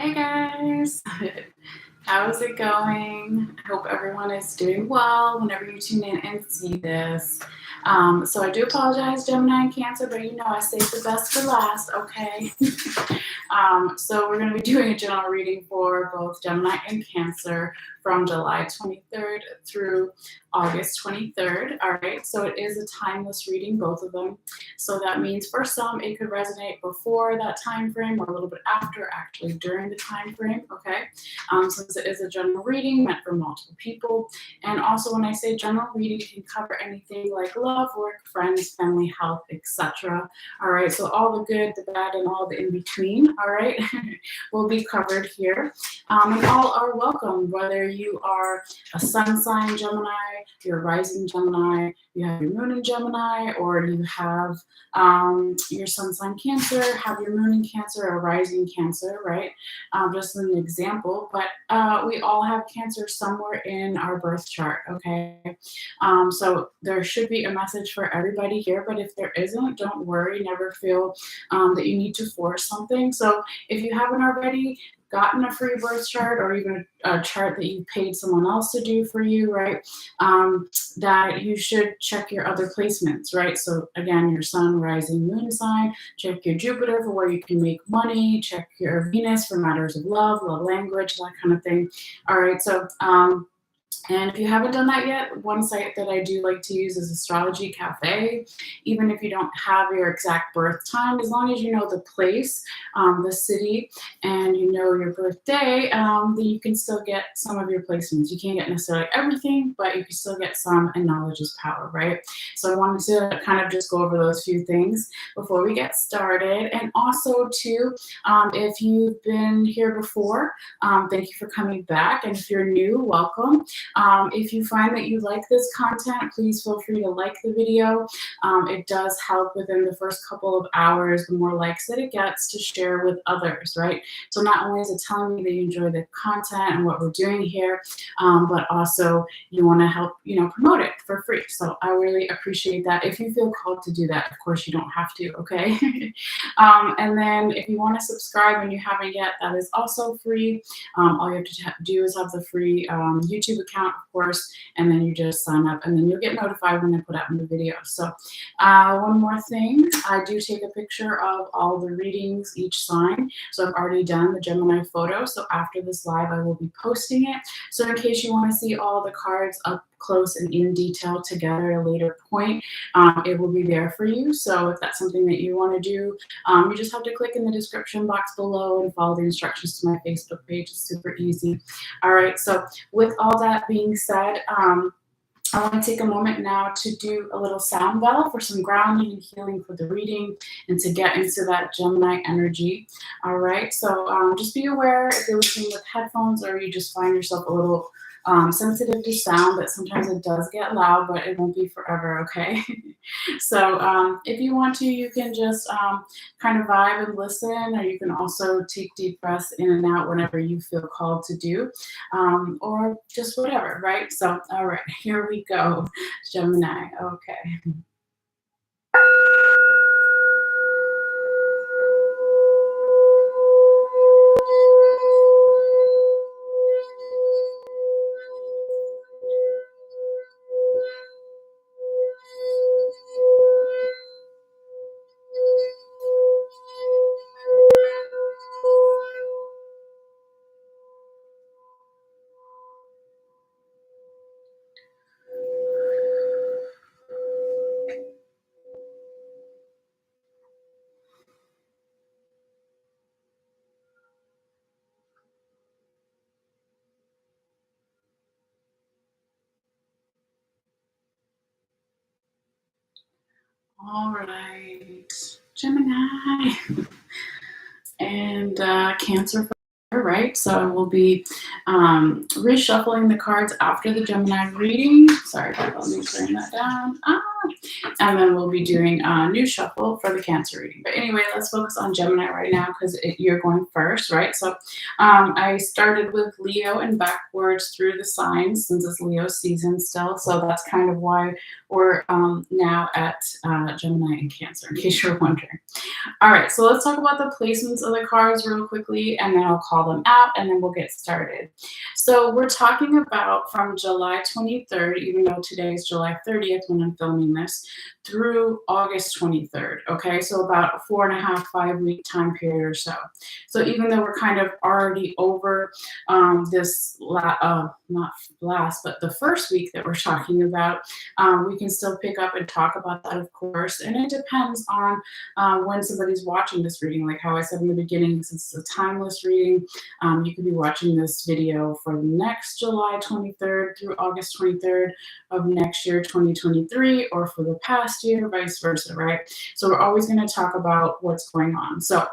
Hey guys, how's it going? I hope everyone is doing well whenever you tune in and see this. So I do apologize, Gemini and Cancer, but you know I saved the best for last, okay? So we're going to be doing a general reading for both Gemini and Cancer from July 23rd through August 23rd. All right, so it is a timeless reading, both of them. So that means for some, it could resonate before that time frame or a little bit after, actually during the time frame, okay? Since it is a general reading meant for multiple people. And also when I say general reading, it can cover anything like love, work, friends, family, health, etc. All right, so all the good, the bad, and all the in-between, all right, will be covered here. And all are welcome, whether you are a sun sign Gemini, you're a rising Gemini, you have your moon in Gemini, or you have your sun sign Cancer, have your moon in Cancer, or rising Cancer, right? Just an example, but we all have Cancer somewhere in our birth chart, okay? So there should be a message for everybody here, but if there isn't, don't worry, never feel that you need to force something. So if you haven't already gotten a free birth chart or even a chart that you paid someone else to do for you, right, that you should check your other placements, right? So again, your sun, rising, moon sign, check your Jupiter for where you can make money, check your Venus for matters of love language, that kind of thing. All right, so and if you haven't done that yet, one site that I do like to use is Astrology Cafe. Even if you don't have your exact birth time, as long as you know the place, the city, and you know your birthday, then you can still get some of your placements. You can't get necessarily everything, but you can still get some, and knowledge is power, right? So I wanted to kind of just go over those few things before we get started. And also too, if you've been here before, thank you for coming back. And if you're new, welcome. If you find that you like this content, please feel free to like the video. It does help within the first couple of hours, the more likes that it gets, to share with others, right? So not only is it telling me that you enjoy the content and what we're doing here, but also you want to help, promote it for free. So I really appreciate that. If you feel called to do that, of course you don't have to, okay? And then if you want to subscribe and you haven't yet, that is also free. All you have to do is have the free YouTube account, of course, and then you just sign up, and then you'll get notified when I put out new videos. So one more thing, I do take a picture of all the readings, each sign. So I've already done the Gemini photo. So after this live, I will be posting it. So in case you want to see all the cards up close and in detail together at a later point, it will be there for you. So if that's something that you want to do, you just have to click in the description box below and follow the instructions to my Facebook page. It's super easy. All right, so with all that being said, I want to take a moment now to do a little sound bell for some grounding and healing for the reading and to get into that Gemini energy. All right, so just be aware if you're listening with headphones or you just find yourself a little sensitive to sound, that sometimes it does get loud, but it won't be forever, okay? So if you want to, you can just kind of vibe and listen, or you can also take deep breaths in and out whenever you feel called to do, or just whatever, right? So, all right, here we go, Gemini, okay. All right, Gemini and Cancer, right? So we'll be reshuffling the cards after the Gemini reading. Sorry, let me turn that down. and then we'll be doing a new shuffle for the Cancer reading. But anyway, let's focus on Gemini right now because you're going first, right? So I started with Leo and backwards through the signs since it's Leo season still. So that's kind of why we're now at Gemini and Cancer, in case you're wondering. All right, so let's talk about the placements of the cards real quickly, and then I'll call them out, and then we'll get started. So we're talking about from July 23rd, even though today is July 30th when I'm filming this, through August 23rd, okay? So about a 4.5, 5-week time period or so. So even though we're kind of already over this, not last, but the first week that we're talking about, we can still pick up and talk about that, of course, and it depends on when somebody's watching this reading. Like how I said in the beginning, since it's a timeless reading, you could be watching this video for next July 23rd through August 23rd of next year, 2023, or for the past year, vice versa, right? So we're always going to talk about what's going on. So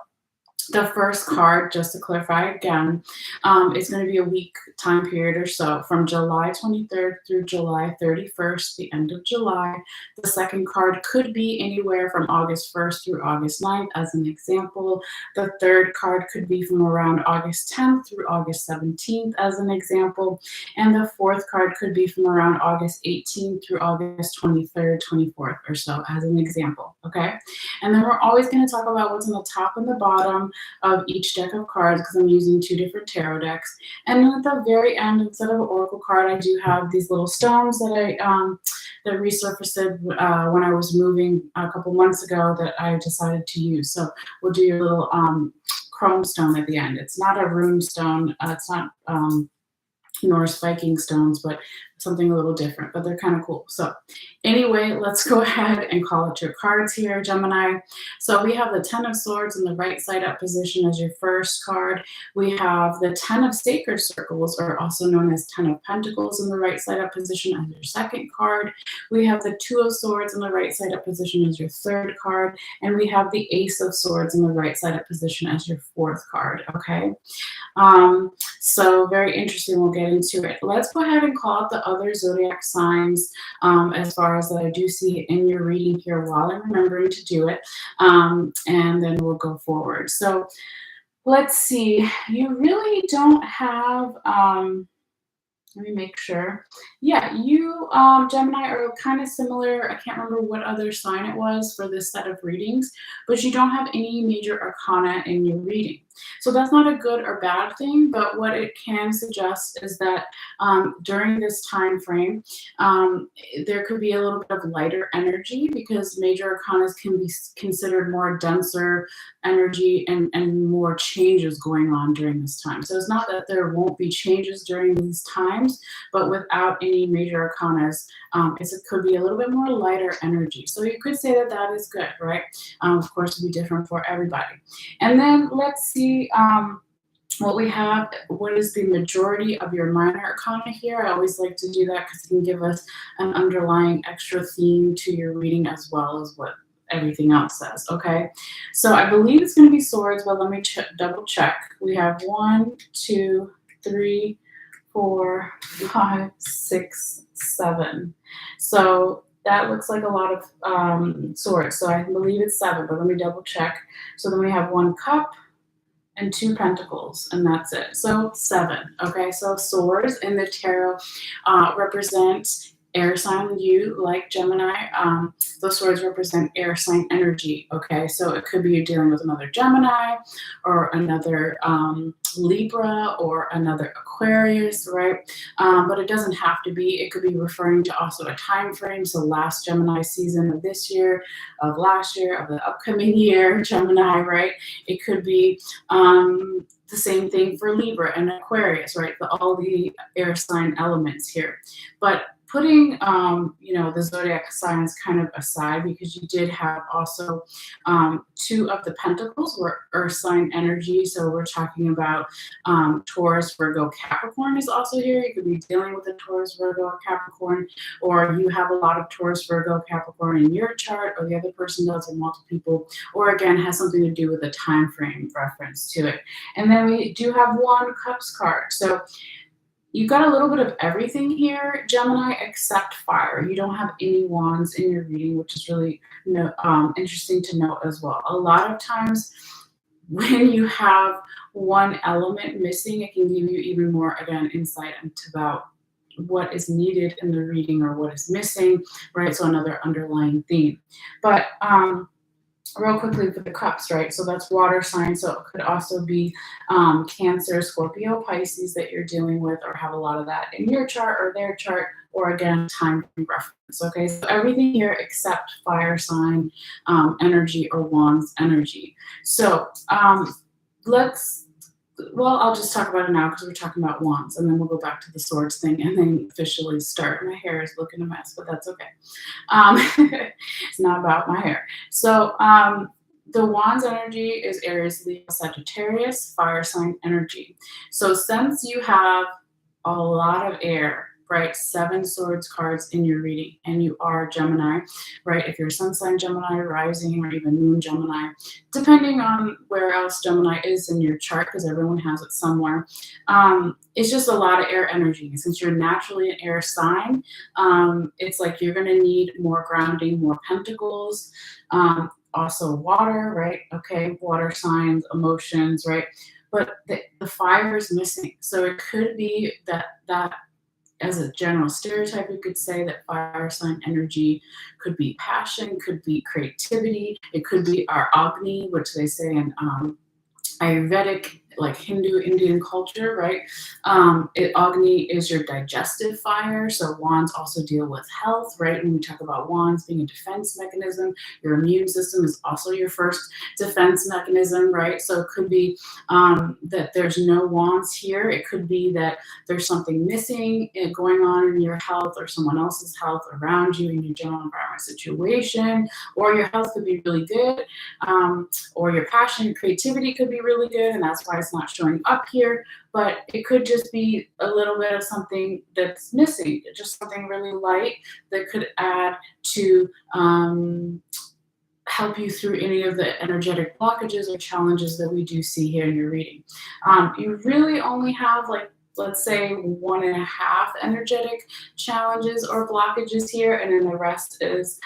the first card, just to clarify again, it's going to be a week time period or so, from July 23rd through July 31st, the end of July. The second card could be anywhere from August 1st through August 9th, as an example. The third card could be from around August 10th through August 17th, as an example. And the fourth card could be from around August 18th through August 23rd, 24th or so, as an example, okay? And then we're always going to talk about what's on the top and the bottom of each deck of cards, because I'm using 2 different tarot decks. And then at the very end, instead of an oracle card, I do have these little stones that that resurfaced when I was moving a couple months ago that I decided to use. So we'll do your little chrome stone at the end. It's not a rune stone. It's not Norse Viking stones, but something a little different, but they're kind of cool. So anyway, let's go ahead and call out your cards here, Gemini. So we have the 10 of Swords in the right side up position as your first card. We have the 10 of Sacred Circles, or also known as 10 of Pentacles, in the right side up position as your second card. We have the 2 of Swords in the right side up position as your third card. And we have the Ace of Swords in the right side up position as your fourth card, okay? So very interesting. We'll get into it. Let's go ahead and call out the other zodiac signs as far as that I do see in your reading here while I'm remembering to do it. And then we'll go forward. So let's see. You really don't have, let me make sure. Yeah, you, Gemini, are kind of similar. I can't remember what other sign it was for this set of readings, but you don't have any major arcana in your reading. So that's not a good or bad thing, but what it can suggest is that during this time frame, there could be a little bit of lighter energy, because major arcanas can be considered more denser energy and more changes going on during this time. So it's not that there won't be changes during these times, but without any major arcanas, it could be a little bit more lighter energy. So you could say that that is good, right? Of course, it'll be different for everybody. And then let's see what we have. What is the majority of your minor arcana here? I always like to do that because it can give us an underlying extra theme to your reading as well as what everything else says, okay? So I believe it's going to be Swords, but let me double check. We have 1, 2, 3, 4, 5, 6, 7. So that looks like a lot of swords. So I believe it's 7, but let me double check. So then we have 1 cup and 2 pentacles, and that's it. So 7, okay? So swords in the tarot represent air sign. You, like Gemini, those swords represent air sign energy, okay? So it could be you're dealing with another Gemini or another Libra or another Aquarius, right? But it doesn't have to be. It could be referring to also a time frame. So last Gemini season of this year, of last year, of the upcoming year, Gemini, right? It could be the same thing for Libra and Aquarius, right? All the air sign elements here. But putting, the zodiac signs kind of aside, because you did have also 2 of the Pentacles were earth sign energy. So we're talking about Taurus, Virgo, Capricorn is also here. You could be dealing with a Taurus, Virgo, or Capricorn, or you have a lot of Taurus, Virgo, Capricorn in your chart, or the other person does, or multiple people, or again, has something to do with a time frame reference to it. And then we do have 1 Cups card. So You've got a little bit of everything here, Gemini, except fire. You don't have any wands in your reading, which is really interesting to note as well. A lot of times when you have one element missing, it can give you even more, again, insight into about what is needed in the reading or what is missing, right? So another underlying theme. But real quickly for the cups, right? So that's water sign. So it could also be Cancer, Scorpio, Pisces that you're dealing with, or have a lot of that in your chart or their chart, or again, time reference. Okay, so everything here except fire sign energy or wands energy. So let's. Well, I'll just talk about it now because we're talking about wands, and then we'll go back to the swords thing and then officially start. My hair is looking a mess, but that's okay. It's not about my hair. So the wands energy is Aries, Leo, Sagittarius, fire sign energy. So since you have a lot of air, right, 7 swords cards in your reading, and you are Gemini, right? If you're sun sign Gemini, rising, or even moon Gemini, depending on where else Gemini is in your chart, because everyone has it somewhere, it's just a lot of air energy. Since you're naturally an air sign, it's like you're going to need more grounding, more pentacles, also water, right? Okay, water signs, emotions, right? But the fire is missing. So it could be that as a general stereotype, we could say that fire sign energy could be passion, could be creativity. It could be our Agni, which they say in Ayurvedic, like Hindu, Indian culture, right? Agni is your digestive fire. So wands also deal with health, right? When we talk about wands being a defense mechanism, your immune system is also your first defense mechanism, right? So it could be that there's no wands here. It could be that there's something missing going on in your health or someone else's health around you in your general environment situation, or your health could be really good, or your passion, your creativity could be really good, and that's why it's not showing up here. But it could just be a little bit of something that's missing, just something really light that could add to help you through any of the energetic blockages or challenges that we do see here in your reading. You really only have, like, let's say 1.5 energetic challenges or blockages here, and then the rest is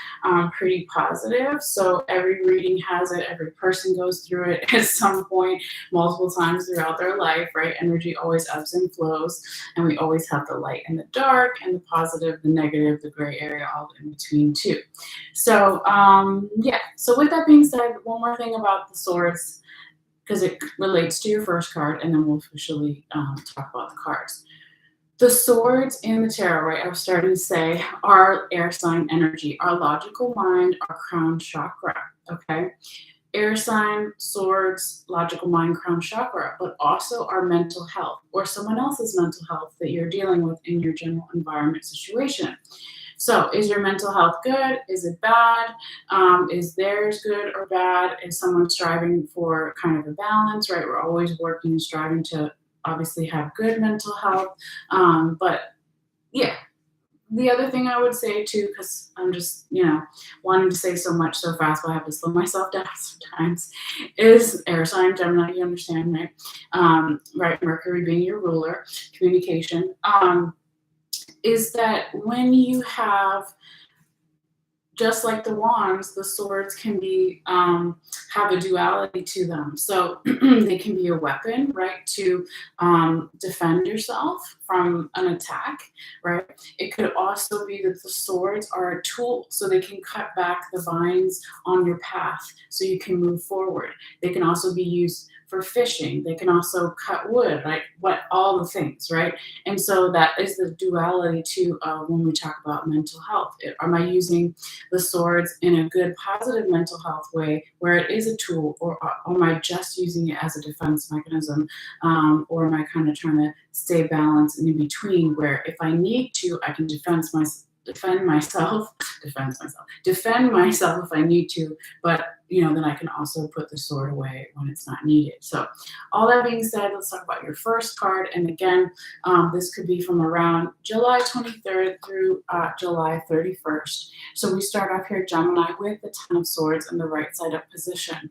pretty positive. So every reading has it, every person goes through it at some point, multiple times throughout their life, right? Energy always ebbs and flows, and we always have the light and the dark, and the positive, the negative, the gray area, all in between too. So yeah, so with that being said, one more thing about the swords, because it relates to your first card, and then we'll officially talk about the cards. The swords in the tarot, right, I was starting to say, are air sign energy, our logical mind, our crown chakra, okay? Air sign, swords, logical mind, crown chakra, but also our mental health or someone else's mental health that you're dealing with in your general environment situation. So is your mental health good? Is it bad? Is theirs good or bad? Is someone striving for kind of a balance, right? We're always working and striving to obviously have good mental health. But yeah, the other thing I would say too, because I'm just, wanting to say so much so fast, but I have to slow myself down sometimes, is air sign, Gemini, you understand, right? Right, Mercury being your ruler, communication. Is that when you have, just like the wands, the swords can be have a duality to them. So they can be a weapon, right, to defend yourself from an attack, right? It could also be that the swords are a tool, so they can cut back the vines on your path so you can move forward. They can also be used for fishing. They can also cut wood, right? All the things, right? And so that is the duality too when we talk about mental health. Am I using the swords in a good, positive mental health way where it is a tool, or am I just using it as a defense mechanism? Or am I kind of trying to stay balanced in between, where if I need to, I can defend myself if I need to, but then I can also put the sword away when it's not needed. So all that being said, let's talk about your first card. And again, this could be from around July 23rd through July 31st. So we start off here, Gemini, with the Ten of Swords in the right side up position.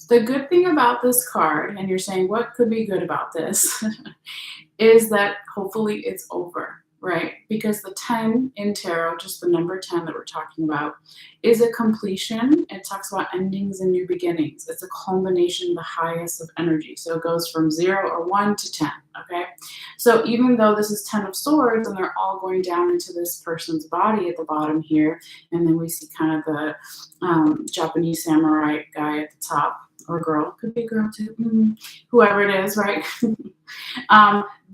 The good thing about this card, and you're saying, what could be good about this, is that hopefully it's over, right? Because the 10 in tarot, just the number 10 that we're talking about, is a completion. It talks about endings and new beginnings. It's a culmination, the highest of energy. So it goes from 0 or 1 to 10, okay? So even though this is 10 of swords and they're all going down into this person's body at the bottom here, and then we see kind of the Japanese samurai guy at the top, or girl, could be a girl too, whoever it is, right?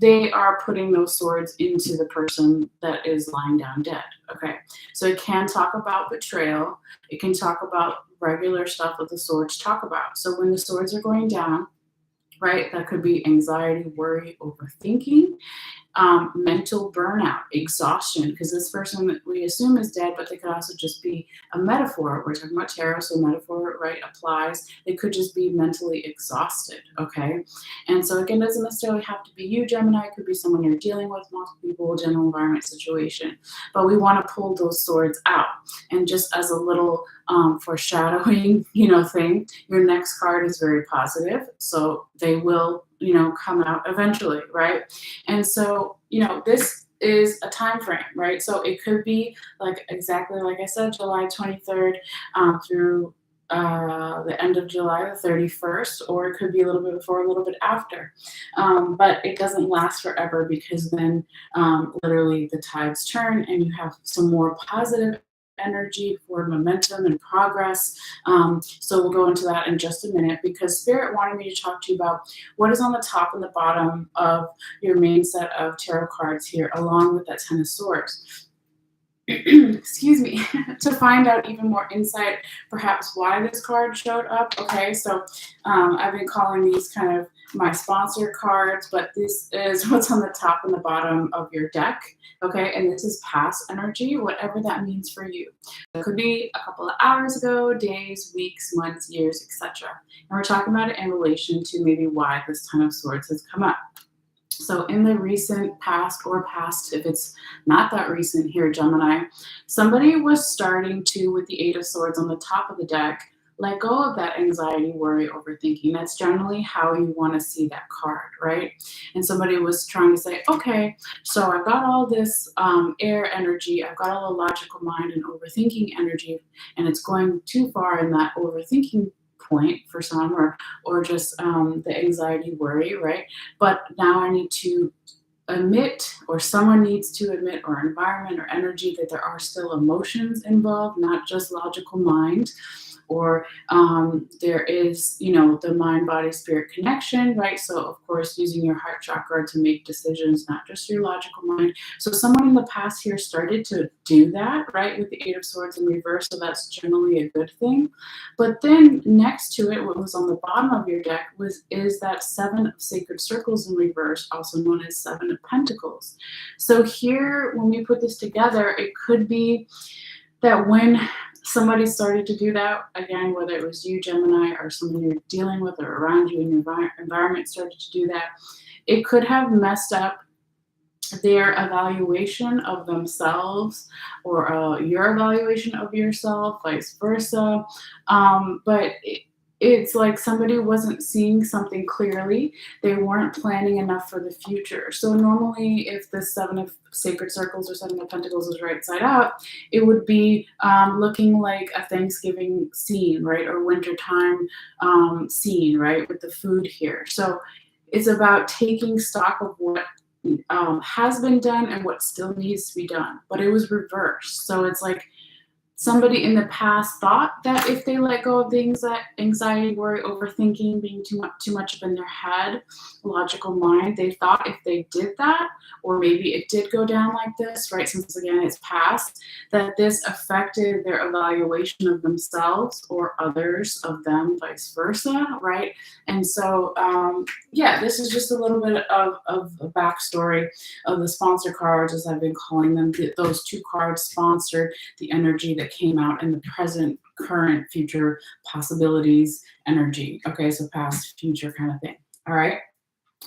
They are putting those swords into the person that is lying down dead, okay? So it can talk about betrayal. It can talk about regular stuff that the swords talk about. So when the swords are going down, right, that could be anxiety, worry, overthinking, mental burnout, exhaustion, because this person that we assume is dead, but they could also just be a metaphor. We're talking about tarot, so metaphor, right, applies. They could just be mentally exhausted, okay? And so again, it doesn't necessarily have to be you, Gemini. It could be someone you're dealing with, multiple people, general environment situation. But we want to pull those swords out. And just as a little foreshadowing, thing, your next card is very positive. So they will, come out eventually, right? And so, this is a time frame, right? So it could be like exactly like I said, July 23rd through the end of July the 31st, or it could be a little bit before, a little bit after. But it doesn't last forever, because then literally the tides turn and you have some more positive energy for momentum and progress. So we'll go into that in just a minute, because Spirit wanted me to talk to you about what is on the top and the bottom of your main set of tarot cards here, along with that 10 of swords. Excuse me, to find out even more insight, perhaps why this card showed up. Okay, so I've been calling these kind of my sponsor cards, but this is what's on the top and the bottom of your deck. Okay, and this is past energy, whatever that means for you. It could be a couple of hours ago, days, weeks, months, years, etc. And we're talking about it in relation to maybe why this 10 of swords has come up. So in the recent past, or past if it's not that recent here, Gemini, somebody was starting to, with the 8 of swords on the top of the deck, let go of that anxiety, worry, overthinking. That's generally how you want to see that card, right? And somebody was trying to say, okay, so I've got all this air energy, I've got all the logical mind and overthinking energy, and it's going too far in that overthinking point for some, or just the anxiety, worry, right? But now I need to admit, or someone needs to admit, or environment or energy, that there are still emotions involved, not just logical mind. Or there is, the mind, body, spirit connection, right? So of course, using your heart chakra to make decisions, not just your logical mind. So someone in the past here started to do that, right? With the 8 of swords in reverse. So that's generally a good thing. But then next to it, what was on the bottom of your deck is that 7 of sacred circles in reverse, also known as 7 of pentacles. So here, when we put this together, it could be that when somebody started to do that, again, whether it was you, Gemini, or someone you're dealing with or around you in your environment started to do that, it could have messed up their evaluation of themselves, or your evaluation of yourself, vice versa. But it's like somebody wasn't seeing something clearly. They weren't planning enough for the future. So normally, if the 7 of sacred circles or 7 of pentacles was right side up, it would be looking like a Thanksgiving scene, right? Or wintertime scene, right? With the food here. So it's about taking stock of what has been done and what still needs to be done. But it was reversed. So it's like somebody in the past thought that if they let go of things, that anxiety, worry, overthinking, being too much up in their head, logical mind, they thought if they did that, or maybe it did go down like this, right? Since again it's past, that this affected their evaluation of themselves or others of them, vice versa, right? And so, yeah, this is just a little bit of a backstory of the sponsor cards, as I've been calling them. Those 2 cards sponsored the energy that came out in the present, current, future possibilities energy. Okay, so past, future kind of thing. All right.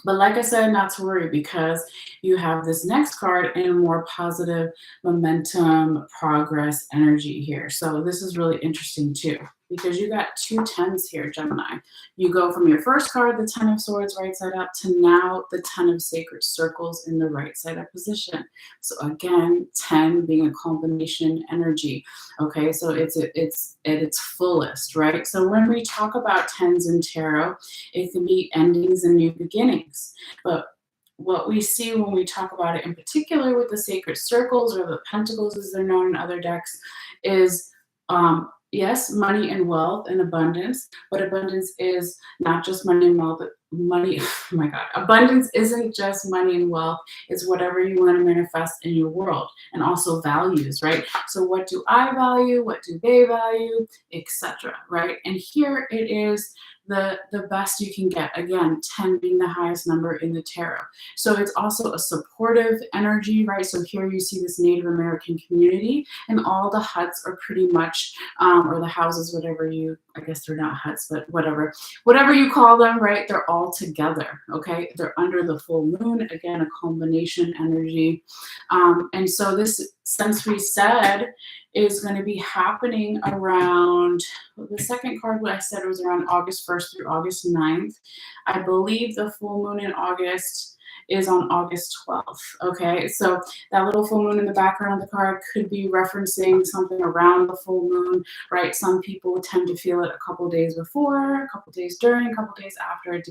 But like I said, not to worry, because you have this next card in a more positive momentum, progress energy here. So this is really interesting too. because you got 2 10s here, Gemini. You go from your first card, the 10 of Swords, right side up, to now the 10 of Sacred Circles in the right side up position. So again, 10 being a combination energy. Okay, so it's at its fullest, right? So when we talk about 10s in tarot, it can be endings and new beginnings. But what we see when we talk about it in particular with the Sacred Circles, or the Pentacles as they're known in other decks, is yes, money and wealth and abundance, but abundance is not just money and wealth. Money, oh my God, abundance isn't just money and wealth. It's whatever you want to manifest in your world, and also values, right? So what do I value? What do they value? Etc. Right? And here it is the best you can get. Again, 10 being the highest number in the tarot. So it's also a supportive energy, right? So here you see this Native American community, and all the huts are pretty much, or the houses, whatever you, I guess they're not huts, but whatever you call them, right? They're all together, okay? They're under the full moon, again, a combination energy. And so this sense reset is going to be happening around, the second card, what I said was around August 1st through August 9th. I believe the full moon in August is on August 12th, okay? So that little full moon in the background of the card could be referencing something around the full moon, right? Some people tend to feel it a couple days before, a couple days during, a couple days after. It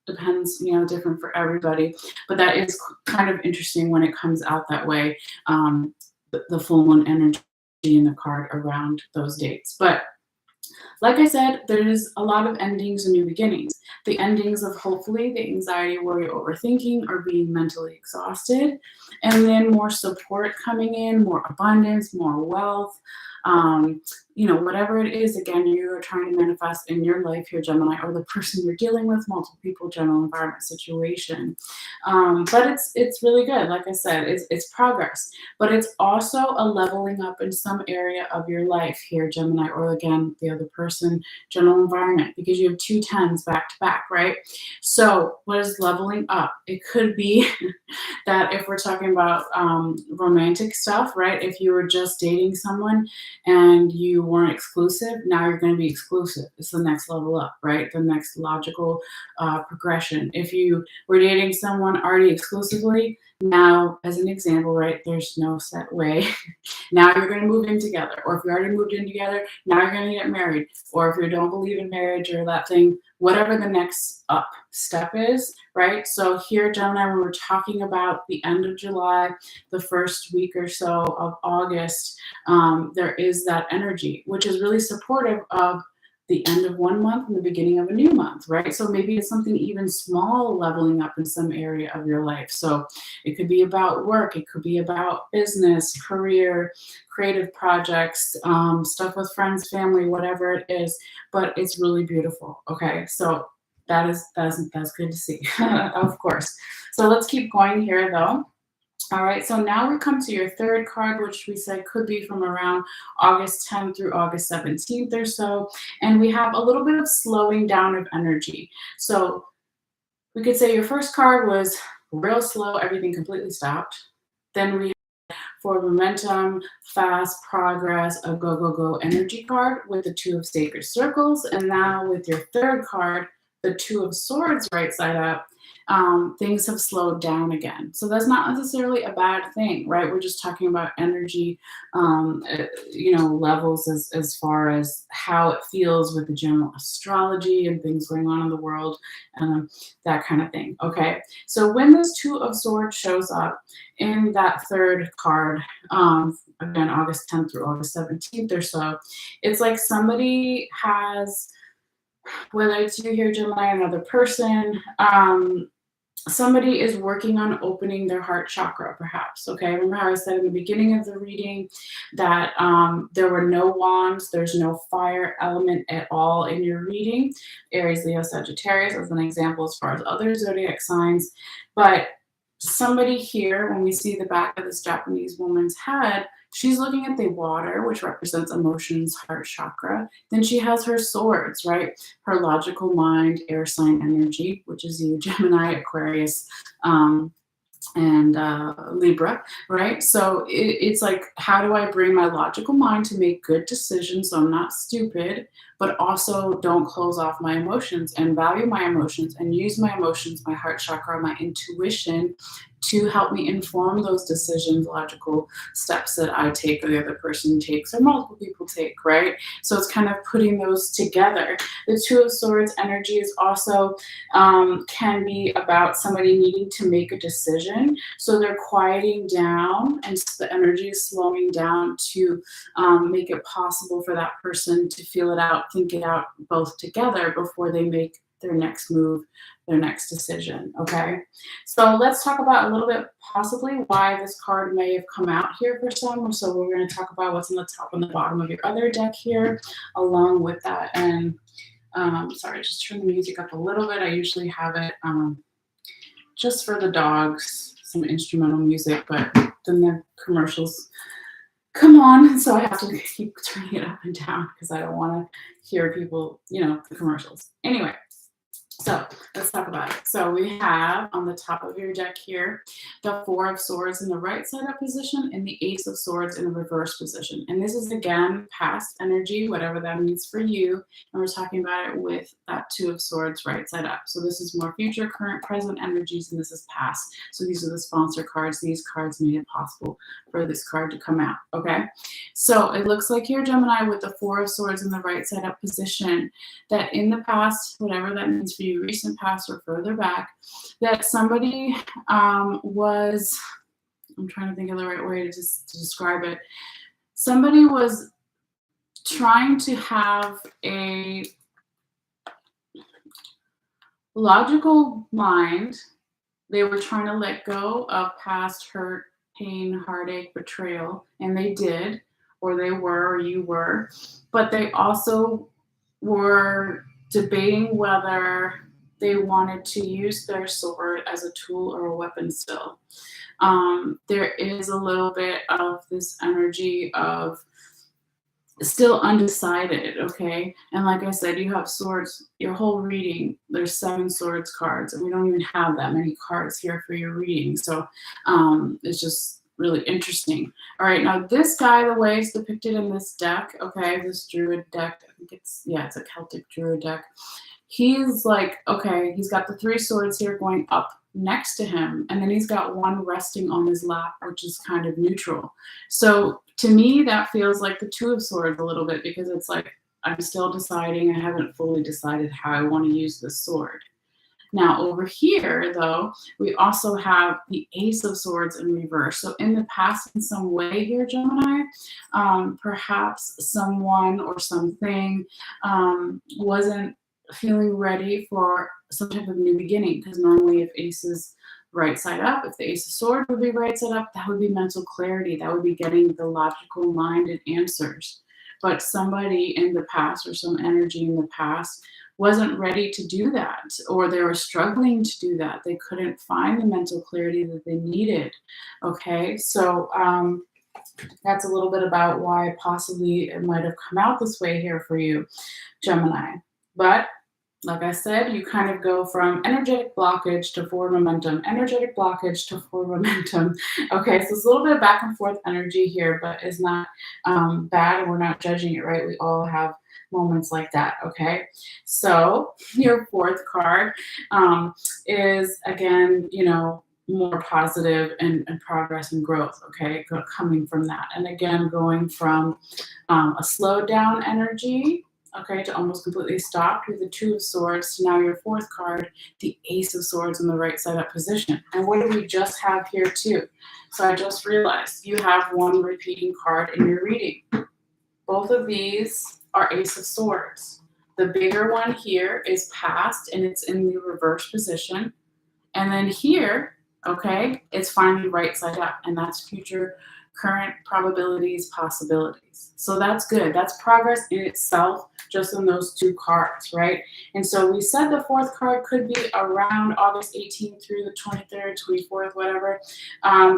depends, you know, different for everybody. But that is kind of interesting when it comes out that way, the full moon energy in the card around those dates. But like I said, there's a lot of endings and new beginnings. The endings of hopefully the anxiety, worry, overthinking, or being mentally exhausted, and then more support coming in, more abundance, more wealth, you know, whatever it is, again, you're trying to manifest in your life here, Gemini, or the person you're dealing with, multiple people, general environment situation. But it's really good. Like I said, it's progress, but it's also a leveling up in some area of your life here, Gemini, or again, the other person, general environment, because you have 2 10s back to back, right? So what is leveling up? It could be that if we're talking about romantic stuff, right? If you were just dating someone and you weren't exclusive, now you're going to be exclusive. It's the next level up, right? The next logical progression. If you were dating someone already exclusively, now, as an example, right, there's no set way. Now you're going to move in together. Or if you already moved in together, now you're going to get married. Or if you don't believe in marriage or that thing, whatever the next up step is, right? So here, Gemini, when we're talking about the end of July, the first week or so of August, there is that energy, which is really supportive of the end of one month and the beginning of a new month, right? So maybe it's something even small leveling up in some area of your life. So it could be about work, it could be about business, career, creative projects, stuff with friends, family, whatever it is, but it's really beautiful, okay? So that's good to see, of course. So let's keep going here though. All right, so now we come to your third card, which we said could be from around August 10th through August 17th or so. And we have a little bit of slowing down of energy. So we could say your first card was real slow, everything completely stopped. Then we have for momentum, fast progress, a go, go, go energy card with the 2 of Sacred Circles. And now with your third card, the 2 of Swords right side up, things have slowed down again. So that's not necessarily a bad thing, right? We're just talking about energy, you know, levels as far as how it feels with the general astrology and things going on in the world, that kind of thing, okay? So when this 2 of Swords shows up in that third card, again, August 10th through August 17th or so, it's like somebody has, whether it's you here, Gemini, another person, somebody is working on opening their heart chakra, perhaps, okay? Remember how I said in the beginning of the reading that there were no wands, there's no fire element at all in your reading. Aries, Leo, Sagittarius as an example as far as other zodiac signs. But somebody here, when we see the back of this Japanese woman's head, she's looking at the water, which represents emotions, heart chakra. Then she has her swords, right? Her logical mind, air sign energy, which is you, Gemini, Aquarius, and Libra, right? So it's like, how do I bring my logical mind to make good decisions so I'm not stupid, but also don't close off my emotions and value my emotions and use my emotions, my heart chakra, my intuition to help me inform those decisions, logical steps that I take or the other person takes or multiple people take, right? So it's kind of putting those together. The Two of Swords energy is also can be about somebody needing to make a decision. So they're quieting down and the energy is slowing down to make it possible for that person to feel it out, think it out both together before they make their next move, their next decision, okay? So let's talk about a little bit possibly why this card may have come out here for some. So we're going to talk about what's on the top and the bottom of your other deck here along with that. And sorry, just turn the music up a little bit. I usually have it just for the dogs, some instrumental music, but then the commercials come on, so I have to keep turning it up and down because I don't want to hear people, the commercials. Anyway, so let's talk about it. So we have on the top of your deck here, the Four of Swords in the right side up position and the Ace of Swords in the reverse position. And this is again, past energy, whatever that means for you. And we're talking about it with that Two of Swords right side up. So this is more future, current, present energies, and this is past. So these are the sponsor cards. These cards made it possible for this card to come out, okay? So it looks like here, Gemini, with the Four of Swords in the right side up position, that in the past, whatever that means for you, recent past or further back, that somebody was, I'm trying to think of the right way to describe it. Somebody was trying to have a logical mind. They were trying to let go of past hurt, pain, heartache, betrayal, and they did, or they were, or you were, but they also were debating whether they wanted to use their sword as a tool or a weapon still. There is a little bit of this energy of still undecided, okay? And like I said, you have swords, your whole reading, there's 7 swords cards, and we don't even have that many cards here for your reading. So it's just really interesting. All right, now this guy, the way it's depicted in this deck, okay, this druid deck, I think it's a Celtic druid deck. He's like, okay, he's got the 3 swords here going up next to him, and then he's got one resting on his lap, which is kind of neutral. So to me, that feels like the Two of Swords a little bit, because it's like, I'm still deciding, I haven't fully decided how I want to use this sword. Now over here, though, we also have the Ace of Swords in reverse. So in the past, in some way here, Gemini, perhaps someone or something wasn't feeling ready for some type of new beginning, because normally if Ace is right side up, if the Ace of Swords would be right side up, that would be mental clarity. That would be getting the logical minded answers. But somebody in the past, or some energy in the past, wasn't ready to do that, or they were struggling to do that. They couldn't find the mental clarity that they needed. Okay, so that's a little bit about why possibly it might have come out this way here for you, Gemini. But like I said, you kind of go from energetic blockage to forward momentum, energetic blockage to forward momentum. Okay, so it's a little bit of back and forth energy here, but it's not bad, and we're not judging it, right? We all have moments like that, okay? So your 4th card is, again, more positive and progress and growth, okay, coming from that. And again, going from a slowed down energy, okay, to almost completely stopped with the Two of Swords to now your 4th card, the Ace of Swords in the right side up position. And what do we just have here too? So I just realized you have one repeating card in your reading. Both of these are Ace of Swords. The bigger one here is past, and it's in the reverse position. And then here, okay, it's finally right side up, and that's future, current, probabilities, possibilities. So that's good. That's progress in itself, just in those 2 cards, right? And so we said the 4th card could be around August 18th through the 23rd, 24th, whatever.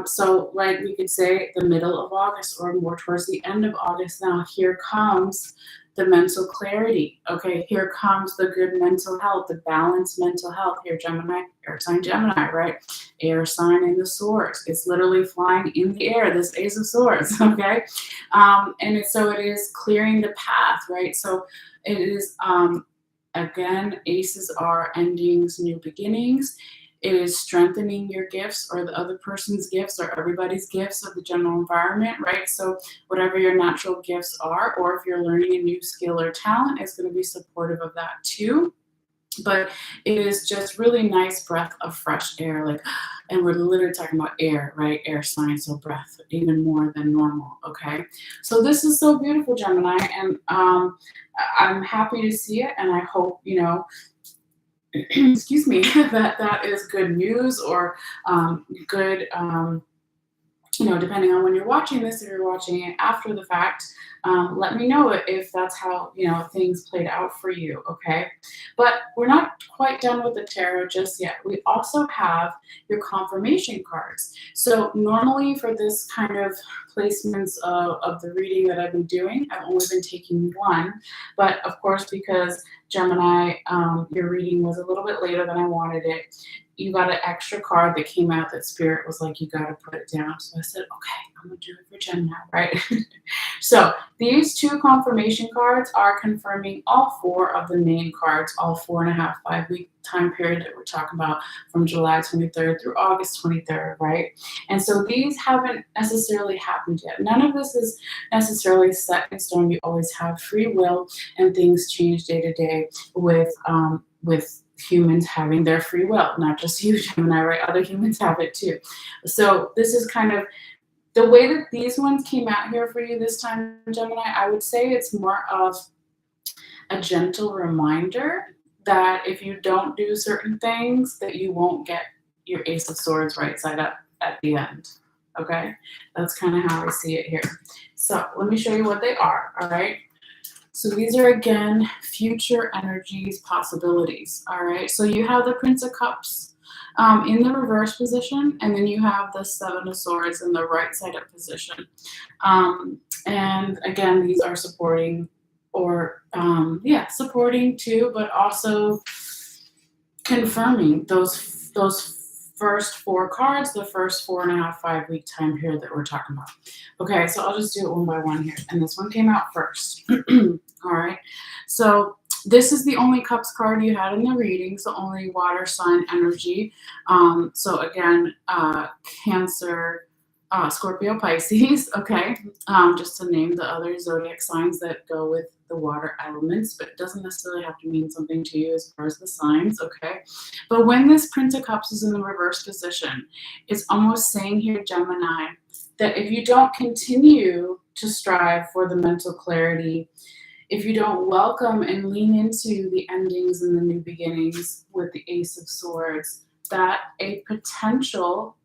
So like we could say the middle of August or more towards the end of August. Now here comes the mental clarity. Okay, here comes the good mental health, the balanced mental health. Here, Gemini, air sign Gemini, right? Air sign in the swords. It's literally flying in the air, this Ace of Swords, okay? So it is clearing the path, right? So it is, again, aces are endings, new beginnings. It is strengthening your gifts or the other person's gifts or everybody's gifts of the general environment, right? So whatever your natural gifts are, or if you're learning a new skill or talent, it's going to be supportive of that too. But it is just really nice breath of fresh air, like, and we're literally talking about air, right? Air sign, so breath, even more than normal, okay? So this is so beautiful, Gemini, and I'm happy to see it, and I hope, excuse me, that is good news or good, depending on when you're watching this, if you're watching it after the fact, let me know if that's how, things played out for you, okay? But we're not quite done with the tarot just yet. We also have your confirmation cards. So normally for this kind of placements of the reading that I've been doing, I've only been taking one. But of course, because Gemini, your reading was a little bit later than I wanted it, you got an extra card that came out that Spirit was like, you got to put it down. So I said, okay, I'm going to do it for Gemini, right? So these two confirmation cards are confirming all four of the main cards, all 4.5, 5-week time period that we're talking about from July 23rd through August 23rd, right? And so these haven't necessarily happened yet. None of this is necessarily set in stone. You always have free will and things change day to day with humans having their free will, not just you, Gemini, right? Other humans have it too. So this is kind of the way that these ones came out here for you this time, Gemini. I would say it's more of a gentle reminder that if you don't do certain things, that you won't get your Ace of Swords right side up at the end. Okay, that's kind of how I see it here. So let me show you what they are. All right. So these are, again, future energies, possibilities, all right? So you have the Prince of Cups in the reverse position, and then you have the Seven of Swords in the right side up position. And again, these are supporting or, supporting too, but also confirming those first four cards, the first 4.5, 5-week time period that we're talking about. Okay, so I'll just do it one by one here. And this one came out first. All right. So this is the only Cups card you had in the reading, so only water sign energy. So again, Cancer, Scorpio, Pisces, okay? Just to name the other zodiac signs that go with the water elements, but it doesn't necessarily have to mean something to you as far as the signs, okay? But when this Prince of Cups is in the reverse position, it's almost saying here, Gemini, that if you don't continue to strive for the mental clarity, if you don't welcome and lean into the endings and the new beginnings with the Ace of Swords, that a potential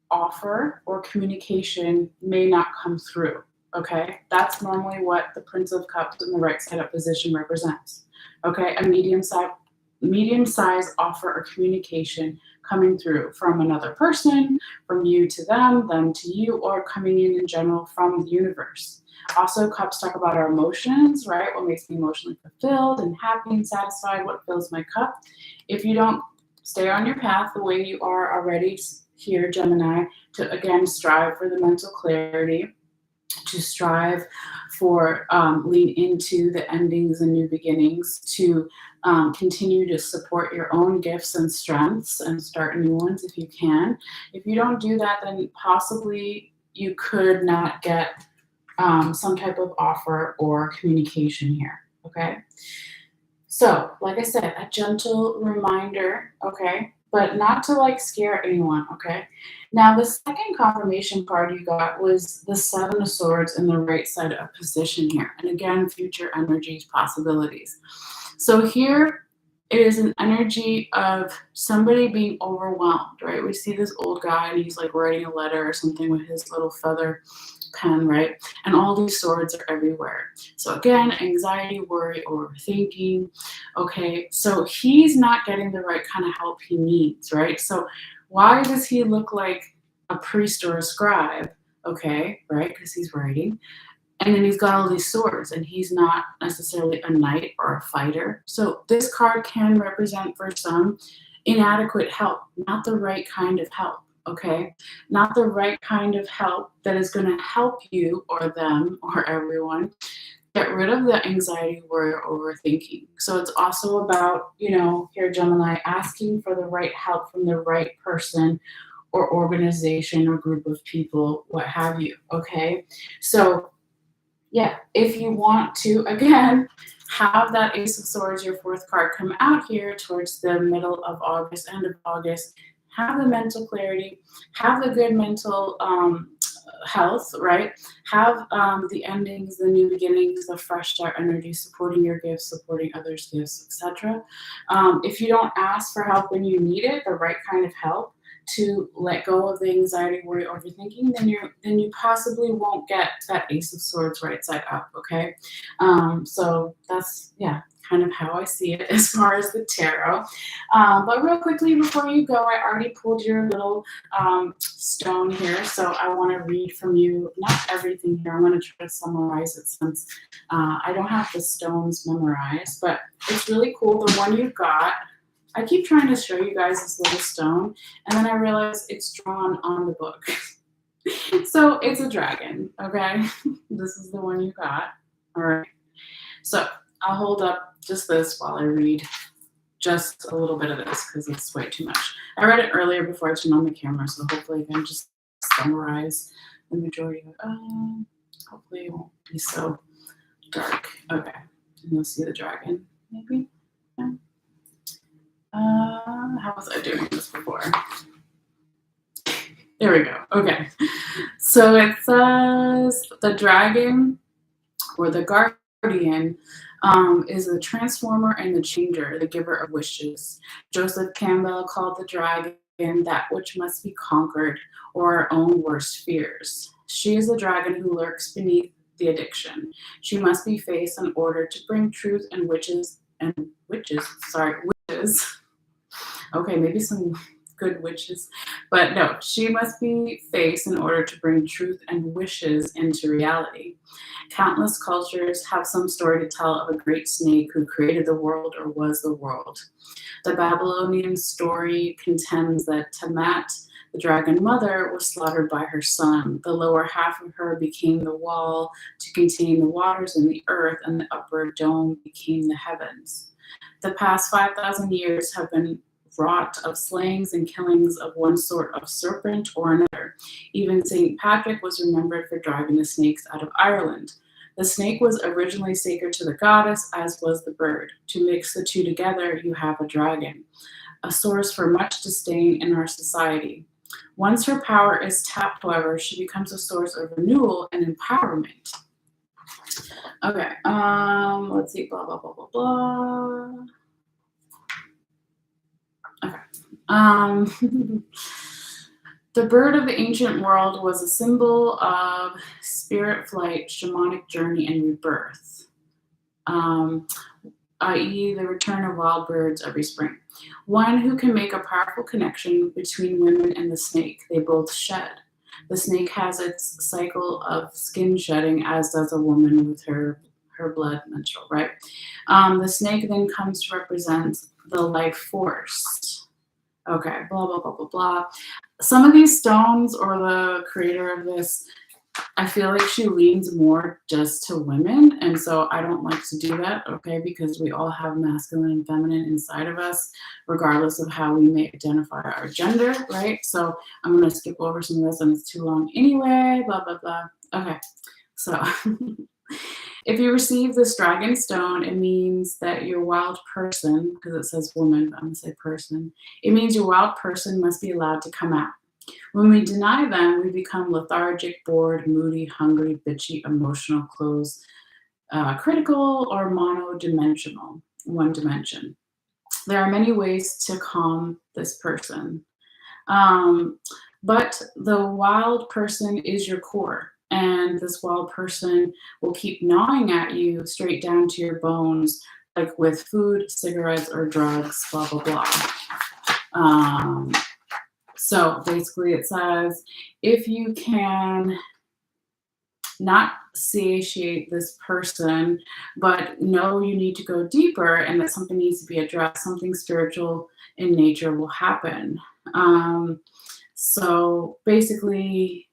offer or communication may not come through, okay? That's normally what the Prince of Cups in the right side up position represents, okay? A medium-sized offer or communication coming through from another person, from you to them to you, or coming in general from the universe. Also, Cups talk about our emotions, right? What makes me emotionally fulfilled and happy and satisfied, what fills my cup. If you don't stay on your path the way you are already here, Gemini, to again strive for the mental clarity, to strive for lean into the endings and new beginnings, to continue to support your own gifts and strengths and start new ones if you can. If you don't do that, then possibly you could not get some type of offer or communication here, okay? So, like I said, a gentle reminder, okay? But not to like scare anyone, okay? Now, the second confirmation card you got was the Seven of Swords in the right side of position here. And again, future energies, possibilities. So here it is an energy of somebody being overwhelmed, right? We see this old guy and he's like writing a letter or something with his little feather pen, right? And all these swords are everywhere. So again, anxiety, worry, overthinking. Okay, so he's not getting the right kind of help he needs, right? So why does he look like a priest or a scribe? Okay, right? Because he's writing. And then he's got all these swords, and he's not necessarily a knight or a fighter. So this card can represent for some inadequate help, not the right kind of help, okay? Not the right kind of help that is going to help you or them or everyone get rid of the anxiety, worry, or overthinking. So it's also about, here, Gemini, asking for the right help from the right person or organization or group of people, what have you, okay? So yeah, if you want to, again, have that Ace of Swords, your fourth card, come out here towards the middle of August, end of August, have the mental clarity, have the good mental health, right? Have the endings, the new beginnings, the fresh start energy, supporting your gifts, supporting others' gifts, etc. If you don't ask for help when you need it, the right kind of help, to let go of the anxiety, worry, overthinking, then you possibly won't get that Ace of Swords right side up. Okay, so that's kind of how I see it as far as the tarot. But real quickly before you go, I already pulled your little stone here, so I want to read from you. Not everything here. I'm going to try to summarize it since I don't have the stones memorized, but it's really cool. The one you got. I keep trying to show you guys this little stone, and then I realize it's drawn on the book. So it's a dragon, okay? This is the one you got. All right. So I'll hold up just this while I read just a little bit of this because it's way too much. I read it earlier before I turned on the camera, so hopefully I can just summarize the majority of it. Hopefully it won't be so dark. Okay. And you'll see the dragon, maybe? Yeah. How was I doing this before? There we go. Okay. So it says the dragon or the guardian is the transformer and the changer, the giver of wishes. Joseph Campbell called the dragon that which must be conquered or our own worst fears. She is the dragon who lurks beneath the addiction. She must be faced in order to bring truth and witches. Okay, maybe some good witches. But no, she must be faced in order to bring truth and wishes into reality. Countless cultures have some story to tell of a great snake who created the world or was the world. The Babylonian story contends that Tiamat, the dragon mother, was slaughtered by her son. The lower half of her became the wall to contain the waters and the earth, and the upper dome became the heavens. The past 5,000 years have been wrought of slayings and killings of one sort of serpent or another. Even St. Patrick was remembered for driving the snakes out of Ireland. The snake was originally sacred to the goddess, as was the bird. To mix the two together, you have a dragon, a source for much disdain in our society. Once her power is tapped, however, she becomes a source of renewal and empowerment. Okay, let's see, blah, blah, blah, blah, blah. Okay. The bird of the ancient world was a symbol of spirit flight, shamanic journey, and rebirth, i.e. the return of wild birds every spring. One who can make a powerful connection between women and the snake. They both shed. The snake has its cycle of skin shedding, as does a woman with her blood menstrual, right? The snake then comes to represent the life force. Okay, blah, blah, blah, blah, blah. Some of these stones, or the creator of this, I feel like she leans more just to women, and so I don't like to do that, okay, because we all have masculine and feminine inside of us, regardless of how we may identify our gender, right? So I'm going to skip over some of this, and it's too long anyway, blah, blah, blah. Okay, so if you receive this dragon stone, it means that your wild person, because it says woman, but I'm going to say person, it means your wild person must be allowed to come out. When we deny them, we become lethargic, bored, moody, hungry, bitchy, emotional, closed, critical, or monodimensional, one dimension. There are many ways to calm this person. But the wild person is your core. And this wild person will keep gnawing at you straight down to your bones, like with food, cigarettes, or drugs, blah, blah, blah. So basically it says, if you can not satiate this person, but know you need to go deeper and that something needs to be addressed, something spiritual in nature will happen. So basically,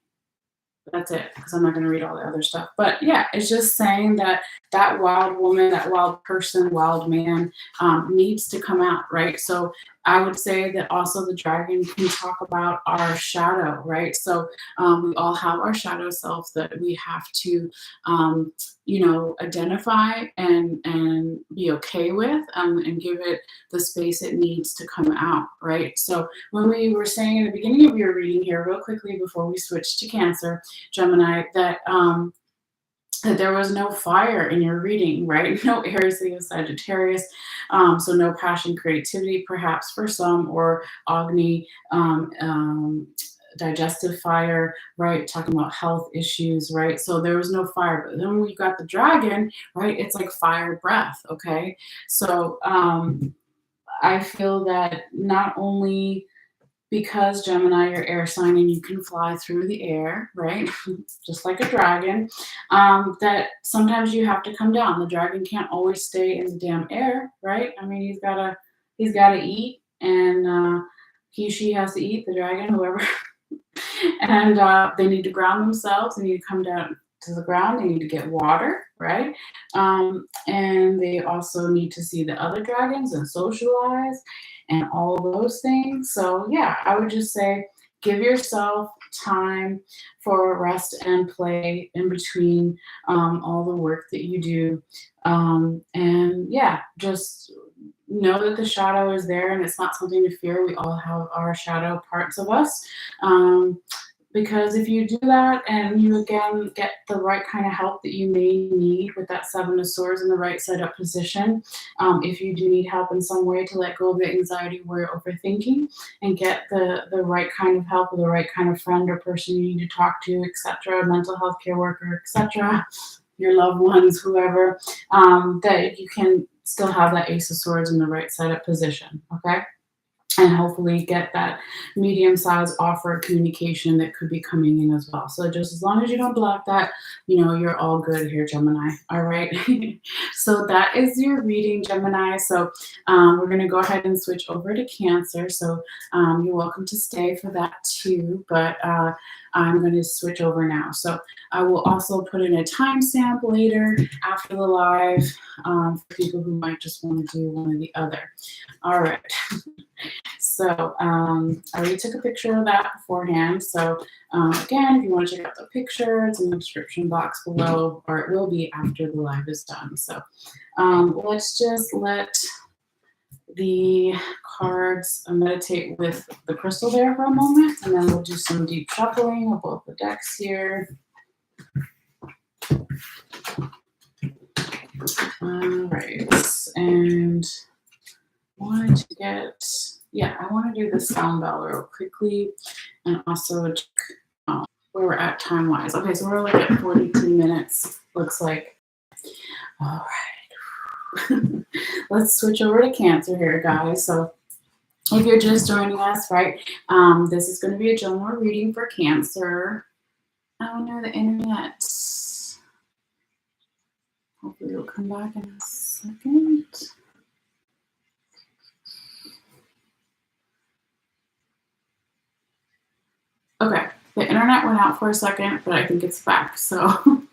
that's it, because I'm not going to read all the other stuff. But yeah, it's just saying that that wild woman, that wild person, wild man needs to come out, right? So I would say that also the dragon can talk about our shadow, right? So we all have our shadow self that we have to, identify and be okay with, and give it the space it needs to come out, right? So when we were saying in the beginning of your reading here, real quickly before we switch to Cancer, Gemini, that there was no fire in your reading, right? No Aries, Leo, Sagittarius. So no passion, creativity, perhaps for some, or Agni, digestive fire, right? Talking about health issues, right? So there was no fire. But then when you got the dragon, right? It's like fire breath, okay? So I feel that not only because Gemini, you're air sign and you can fly through the air, right? Just like a dragon, that sometimes you have to come down. The dragon can't always stay in the damn air, right? I mean, he's gotta eat, and she has to eat, the dragon, whoever. And they need to ground themselves. They need to come down to the ground. They need to get water, right? And they also need to see the other dragons and socialize and all those things. So yeah, I would just say give yourself time for rest and play in between all the work that you do. And yeah, just know that the shadow is there and it's not something to fear. We all have our shadow parts of us. Because if you do that and you again get the right kind of help that you may need with that Seven of Swords in the right side up position, if you do need help in some way to let go of the anxiety, worry, overthinking, and get the right kind of help or the right kind of friend or person you need to talk to, etc., mental health care worker, etc., your loved ones, whoever, that you can still have that Ace of Swords in the right side up position, okay? And hopefully get that medium-sized offer of communication that could be coming in as well. So just as long as you don't block that, you're all good here, Gemini. All right. So that is your reading, Gemini. So we're going to go ahead and switch over to Cancer. So you're welcome to stay for that too, but I'm going to switch over now. So I will also put in a timestamp later after the live for people who might just want to do one or the other. All right. So I already took a picture of that beforehand. So again, if you want to check out the picture, it's in the description box below, or it will be after the live is done. So let's just let the cards meditate with the crystal there for a moment, and then we'll do some deep shuffling of both the decks here. All right, and I wanted to get, I want to do the sound bell real quickly, and also check where we're at time-wise. Okay, so we're like at 42 minutes, looks like. All right. Let's switch over to Cancer here, guys. So if you're just joining us, right, this is going to be a general reading for Cancer. Oh no, the internet. Hopefully it'll come back in a second. Okay, the internet went out for a second, but I think it's back. So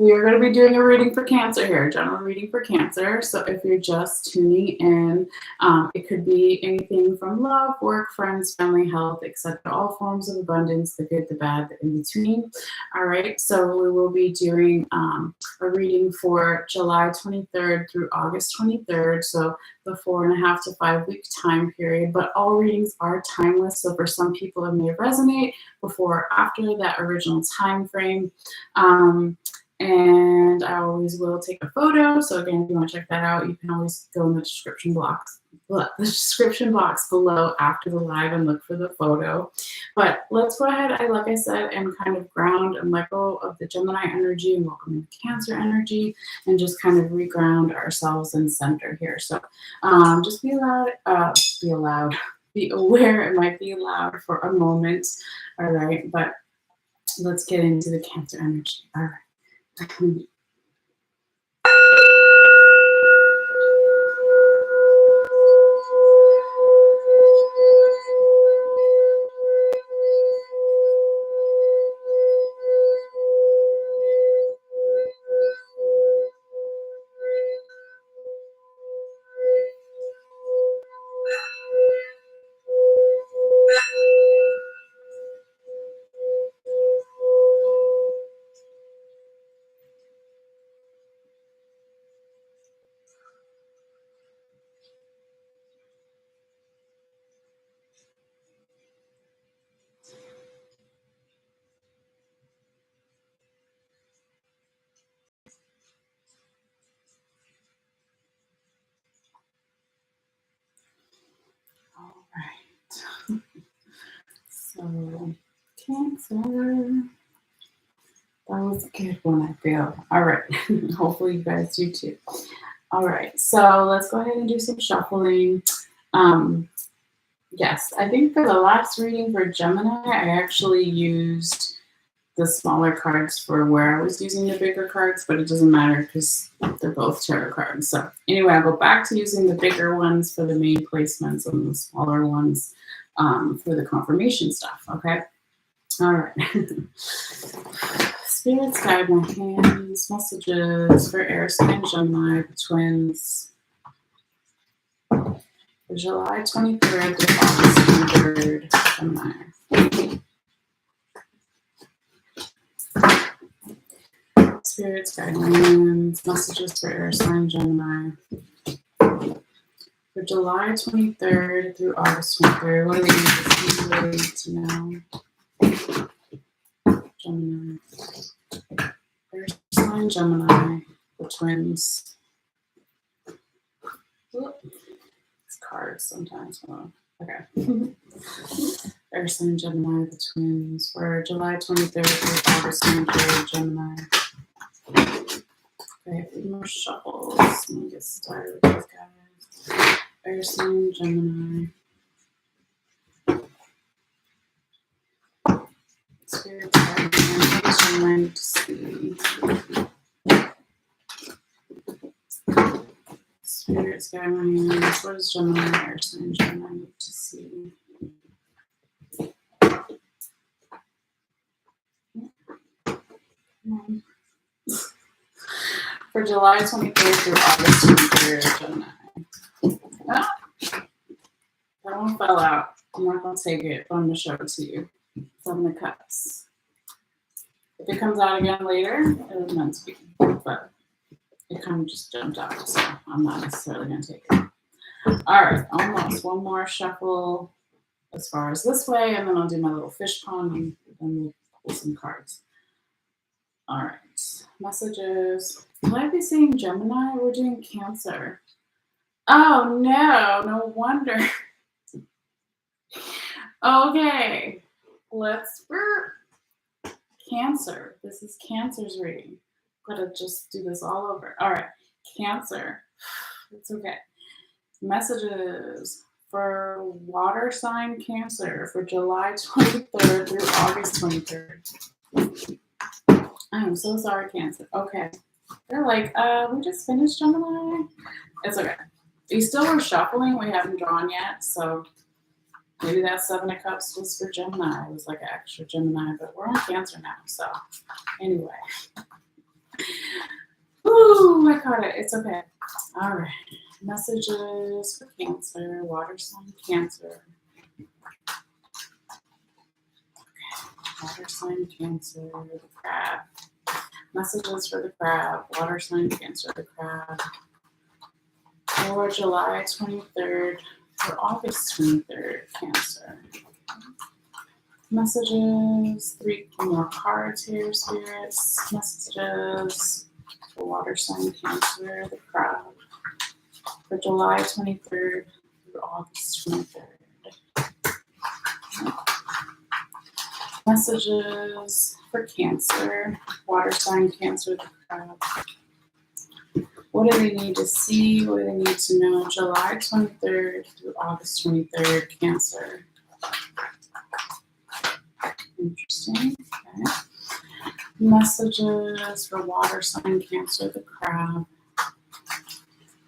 we are going to be doing a reading for Cancer here, general reading for Cancer. So if you're just tuning in, it could be anything from love, work, friends, family, health, etc. All forms of abundance, the good, the bad, the in between. All right, so we will be doing a reading for July 23rd through August 23rd. So the 4.5 to 5 week time period, but all readings are timeless. So for some people it may resonate before or after that original time frame. And I always will take a photo. So again, if you want to check that out, you can always go in the description box below after the live and look for the photo. But let's go ahead, like I said, and kind of ground and let go of the Gemini energy and welcome in the Cancer energy and just kind of reground ourselves and center here. So just be aware it might be loud for a moment. All right, but let's get into the Cancer energy. All right. All right. So, Cancer. That was a good one, I feel. All right. Hopefully you guys do too. All right. So let's go ahead and do some shuffling. Yes, I think for the last reading for Gemini, I actually used the smaller cards for where I was using the bigger cards, but it doesn't matter because they're both tarot cards. So anyway, I'll go back to using the bigger ones for the main placements and the smaller ones for the confirmation stuff, okay? All right. Spirits guide my hands, messages for air sign Gemini, the twins, for July 23rd to August 23rd, Gemini. Spirits guide my hands, messages for air sign Gemini. For July 23rd through August 23rd, what do they need to see? What do they need to know? Gemini. Air sign Gemini, the twins. It's cards sometimes. Oh, okay. Air sign Gemini, the twins. For July 23rd through August 23rd, Gemini. Okay, a few more shuffles. Let me get started with these guys. Air sign Gemini. Spirit guide me. What is Gemini need to see? Spirits guide my hands. What does Gemini, air sign Gemini need to see? For July 23rd through August 23rd, Gemini. Ah, that one fell out. I'm not going to take it, but I'm going to show it to you. 7 of Cups. If it comes out again later, it was meant to be, but it kind of just jumped out, so I'm not necessarily going to take it. All right, almost. One more shuffle as far as this way, and then I'll do my little fish pond, and then we'll pull some cards. All right, messages. Will I be seeing Gemini? We're doing Cancer. Oh no, no wonder. Okay, let's Cancer. This is Cancer's reading. Gotta just do this all over. All right, Cancer. It's okay. Messages for water sign Cancer for July 23rd through August 23rd. I am so sorry, Cancer. Okay. They're like, we just finished Gemini. It's okay. We still were shuffling. We haven't drawn yet, so maybe that 7 of Cups was for Gemini. It was like an extra Gemini, but we're on Cancer now, so anyway. Ooh, I caught it. It's okay. All right. Messages for Cancer, water sign Cancer. Okay. Water sign Cancer, the crab. Messages for the crab, water sign Cancer, the crab. For July 23rd for August 23rd, Cancer. Messages, 3 more cards here, spirits. Messages for water sign Cancer, the crab. For July 23rd through August 23rd. Messages for Cancer, water sign Cancer, the crab. What do they need to see? What do they need to know? July 23rd through August 23rd, Cancer. Interesting. Okay. Messages for water sign Cancer, the crab,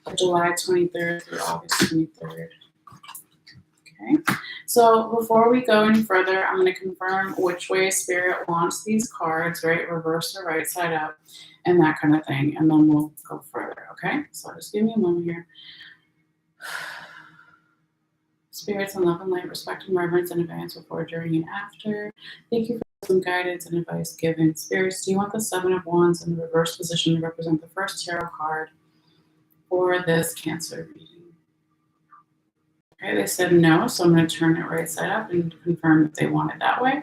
for July 23rd through August 23rd. Okay, so before we go any further, I'm going to confirm which way Spirit wants these cards, right? Reverse or right side up, and that kind of thing, and then we'll go further, okay? So just give me a moment here. Spirits in love and light, respect and reverence in advance, before, during, and after. Thank you for some guidance and advice given. Spirits, do you want the Seven of Wands in the reverse position to represent the first tarot card for this Cancer reading? Okay, they said no, so I'm going to turn it right side up and confirm if they want it that way.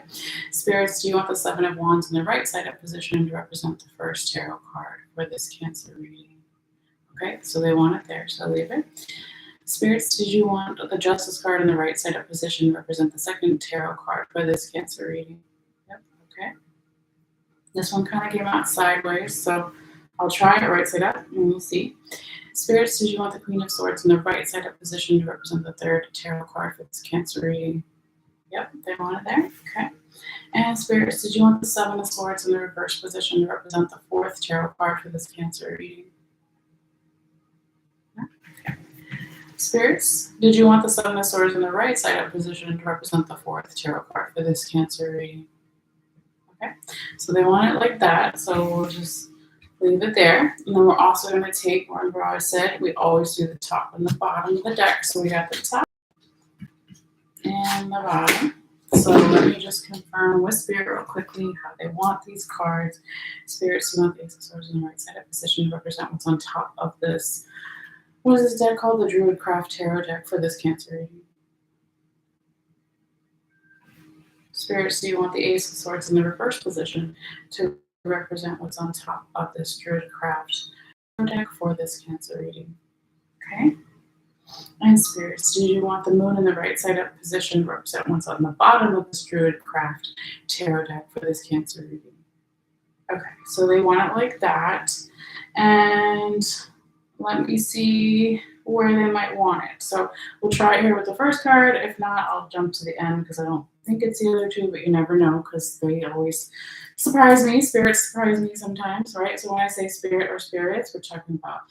Spirits, do you want the Seven of Wands in the right side up position to represent the first tarot card for this Cancer reading? Okay, so they want it there, so leave it. Spirits, did you want the Justice card in the right side up position to represent the second tarot card for this Cancer reading? Yep, okay. This one kind of came out sideways, so I'll try it right side up and we'll see. Spirits, did you want the Queen of Swords in the right side up position to represent the third tarot card for this Cancer reading? Yep, they want it there. Okay. And Spirits, did you want the Seven of Swords in the reverse position to represent the fourth tarot card for this Cancer reading? Okay. Spirits, did you want the Seven of Swords in the right side up position to represent the fourth tarot card for this Cancer reading? Okay, so they want it like that, so we'll just leave it there. And then we're also going to take, remember I said, we always do the top and the bottom of the deck. So we got the top and the bottom. So let me just confirm with Spirit real quickly how they want these cards. Spirits, you want the Ace of Swords in the right side up position to represent what's on top of this. What is this deck called? The Druidcraft Tarot deck for this Cancer reading. Spirits, do you want the Ace of Swords in the reverse position to represent what's on top of this Druidcraft deck for this Cancer reading? Okay. And Spirits, do you want the Moon in the right side up position to represent what's on the bottom of this Druidcraft tarot deck for this Cancer reading? Okay, so they want it like that. And let me see where they might want it. So we'll try it here with the first card. If not, I'll jump to the end because I don't think it's the other two, but you never know because they always surprise me. Spirits surprise me sometimes, right? So when I say spirit or spirits, we're talking about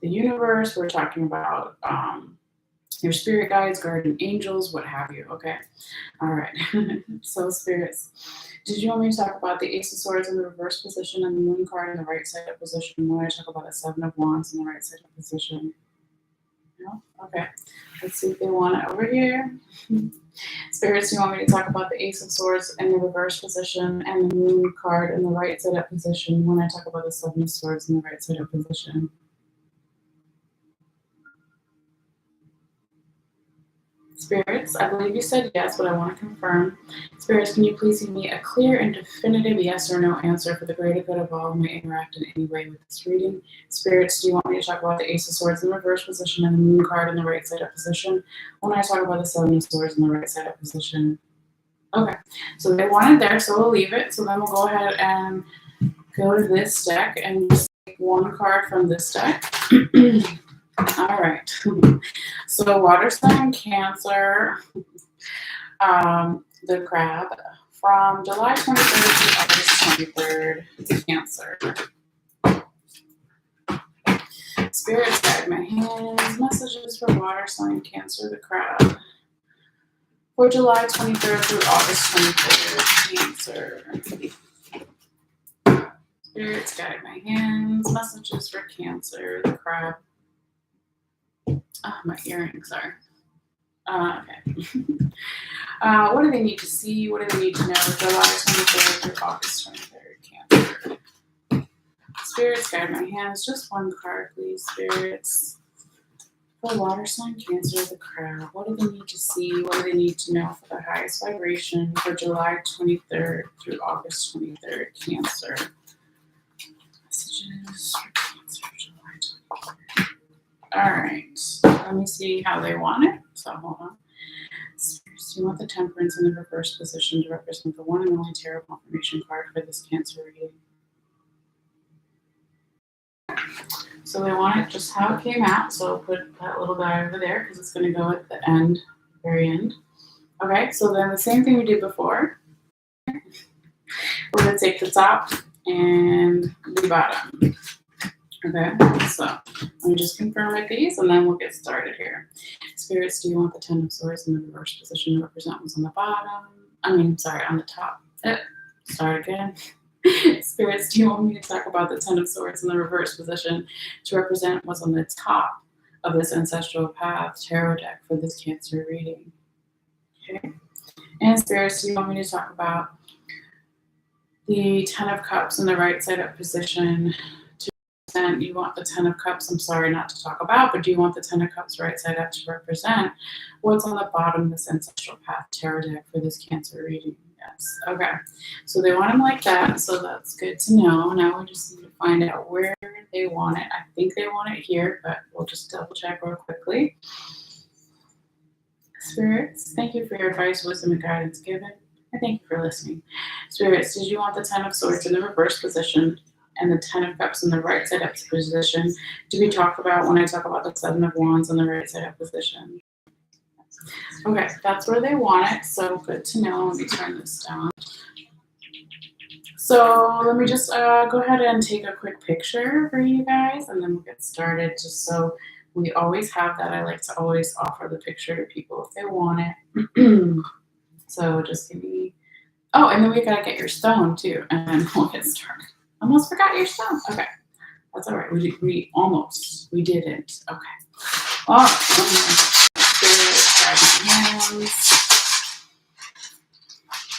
the universe. We're talking about your spirit guides, guardian angels, what have you, okay? All right, so Spirits. Did you want me to talk about the Ace of Swords in the reverse position and the Moon card in the right side up position? When I talk about the Seven of Wands in the right side up position? No? Okay. Let's see if they want it over here. Spirits, do you want me to talk about the Ace of Swords in the reverse position and the Moon card in the right side up position when I talk about the Seven of Swords in the right side up position? Spirits, I believe you said yes, but I want to confirm. Spirits, can you please give me a clear and definitive yes or no answer for the greater good of all who may interact in any way with this reading? Spirits, do you want me to talk about the Ace of Swords in the reverse position and the Moon card in the right side up position when I talk about the Seven of Swords in the right side up position? Okay, so they want it there, so we'll leave it. So then we'll go ahead and go to this deck and just take one card from this deck. All right, so water sign Cancer, the crab, from July 23rd to August 23rd, Cancer. Spirits guide my hands, messages for water sign Cancer, the crab, for July 23rd through August 23rd, Cancer. Spirits guide my hands, messages for Cancer, the crab. Oh, my earrings are. Okay. What do they need to see? What do they need to know? July 23rd through August 23rd, Cancer. Spirits guide my hands. Just one card, please, Spirits. For water sign Cancer, the crab. What do they need to see? What do they need to know for the highest vibration for July 23rd through August 23rd, Cancer? Messages for Cancer, July 23rd. All right, let me see how they want it. So hold on. Spirits, do you want the Temperance in the reverse position to represent the one and only tarot confirmation card for this Cancer reading? So they want it just how it came out. So I'll put that little guy over there because it's going to go at the end, very end. Okay, so then the same thing we did before. we're going to take the top and the bottom. Okay, so let me just confirm with these and then we'll get started here. Spirits, do you want the Ten of Swords in the reverse position to represent what's on the bottom? On the top. Start again. Spirits, do you want me to talk about the Ten of Swords in the reverse position to represent what's on the top of this ancestral path tarot deck for this Cancer reading? Okay. And Spirits, do you want me to talk about the Ten of Cups in the right side up position to represent, you want the Ten of Cups, I'm sorry not to talk about, but do you want the Ten of Cups right side up to represent what's on the bottom of this ancestral path tarot deck for this Cancer reading? Yes. Okay. So they want them like that, so that's good to know. Now we just need to find out where they want it. I think they want it here, but we'll just double check real quickly. Spirits, thank you for your advice, wisdom, and guidance given. I thank you for listening. Spirits, did you want the Ten of Swords in the reverse position and the Ten of Cups in the right side up position to be talked about when I talk about the Seven of Wands in the right side up position? Okay, that's where they want it, so good to know. Let me turn this down. So let me just go ahead and take a quick picture for you guys, and then we'll get started, just so we always have that. I like to always offer the picture to people if they want it. So just give me, oh, and then we gotta get your stone too, and then we'll get started. Almost forgot your stone. Okay, that's all right. We didn't. Okay. All right.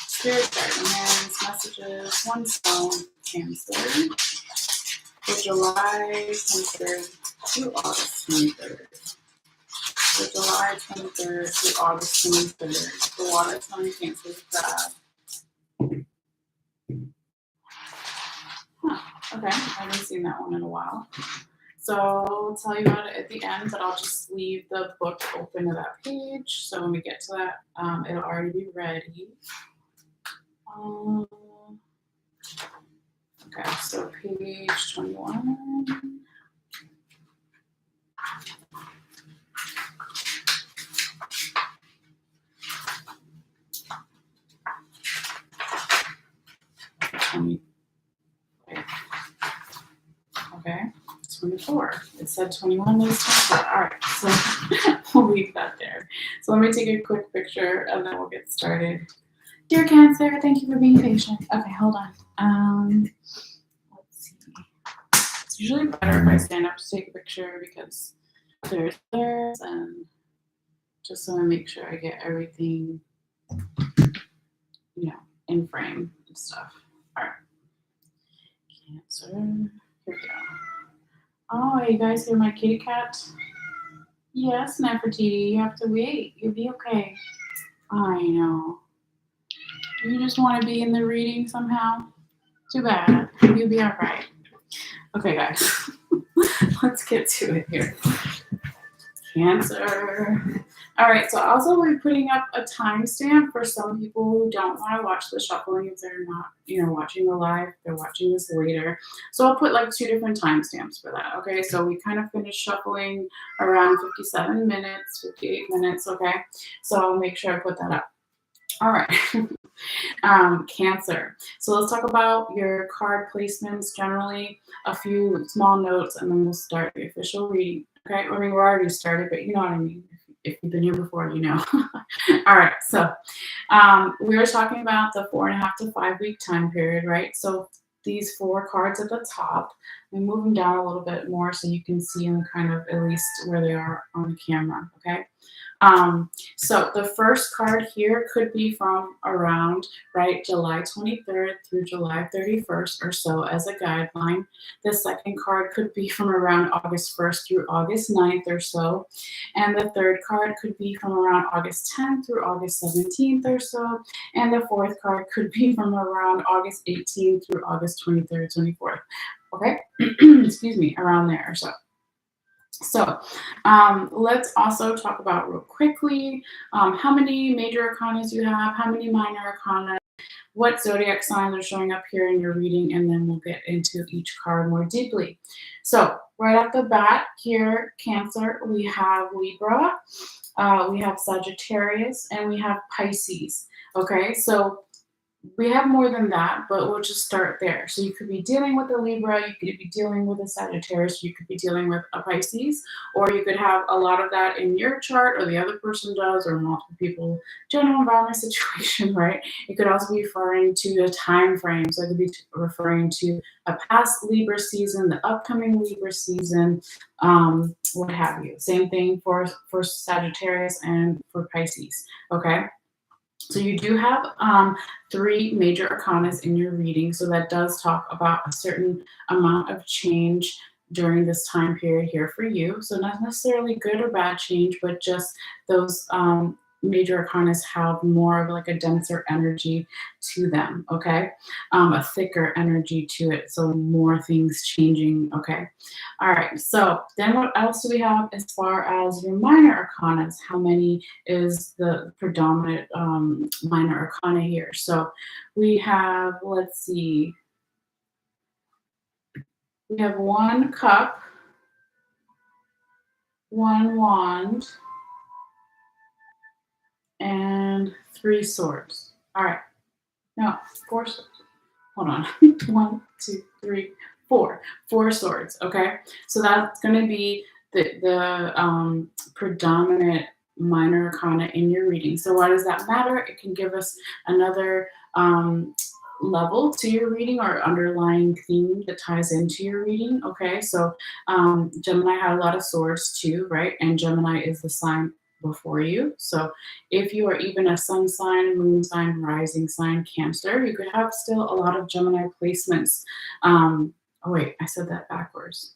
Spirit guiding hands, messages, one stone, Cancer, for July 23rd to August 23rd. For July 23rd to August 23rd, the water sign Cancer's bad. Okay, I haven't seen that one in a while. So I'll tell you about it at the end, but I'll just leave the book open to that page. So when we get to that, it'll already be ready. Okay, so page 21. Okay, 24. It said 21, there's 24. All right, so we'll leave that there. So let me take a quick picture and then we'll get started. Dear Cancer, thank you for being patient. Okay, hold on. Let's see. It's usually better if I stand up to take a picture because there's and just so I make sure I get everything, in frame and stuff. All right. Cancer. Here we go. Oh, you guys hear my kitty cat? Yes, Nefertiti, you have to wait. You'll be okay. I know. You just want to be in the reading somehow? Too bad. You'll be all right. Okay, guys. Let's get to it here. Cancer. All right, so also we're putting up a timestamp for some people who don't want to watch the shuffling if they're not, watching the live. They're watching this later. So I'll put like 2 different timestamps for that, okay? So we kind of finished shuffling around 57 minutes, 58 minutes, okay? So I'll make sure I put that up. All right. Cancer. So let's talk about your card placements generally, a few small notes, and then we'll start the official reading. Okay, I mean, we're already started, but you know what I mean. If you've been here before, you know. All right, so we were talking about the 4.5 to 5 week time period, right? So these 4 cards at the top, we move them down a little bit more so you can see them kind of at least where they are on the camera, okay? So the first card here could be from around, right, July 23rd through July 31st or so as a guideline. The second card could be from around August 1st through August 9th or so. And the third card could be from around August 10th through August 17th or so. And the fourth card could be from around August 18th through August 23rd, 24th. Okay, excuse me, around there or so. So let's also talk about real quickly how many major arcanas you have, how many minor arcana, what zodiac signs are showing up here in your reading, and then we'll get into each card more deeply. So right off the bat here, Cancer, we have Libra, we have Sagittarius, and we have Pisces. Okay, so We have more than that, but we'll just start there. So you could be dealing with a Libra, you could be dealing with a Sagittarius, you could be dealing with a Pisces, or you could have a lot of that in your chart, or the other person does, or multiple people. General environment situation, right? It could also be referring to a time frame. So it could be referring to a past Libra season, the upcoming Libra season, what have you. Same thing for Sagittarius and for Pisces. Okay. So you do have three major arcanas in your reading. So that does talk about a certain amount of change during this time period here for you. So not necessarily good or bad change, but just those major arcanas have more of like a denser energy to them, okay? A thicker energy to it. So more things changing, okay? All right, so then what else do we have as far as your minor arcanas? How many is the predominant minor arcana here? So we have, let's see, we have one cup, one wand, and three swords. All right, no, four swords. Hold on. 1, 2, 3, 4. 4 swords. Okay, so that's going to be the predominant minor arcana in your reading. So why does that matter? It can give us another level to your reading or underlying theme that ties into your reading. Okay, so Gemini had a lot of swords too, right? And Gemini is the sign before you. So if you are even a sun sign, moon sign, rising sign, Cancer, you could have still a lot of Gemini placements. Oh wait, I said that backwards.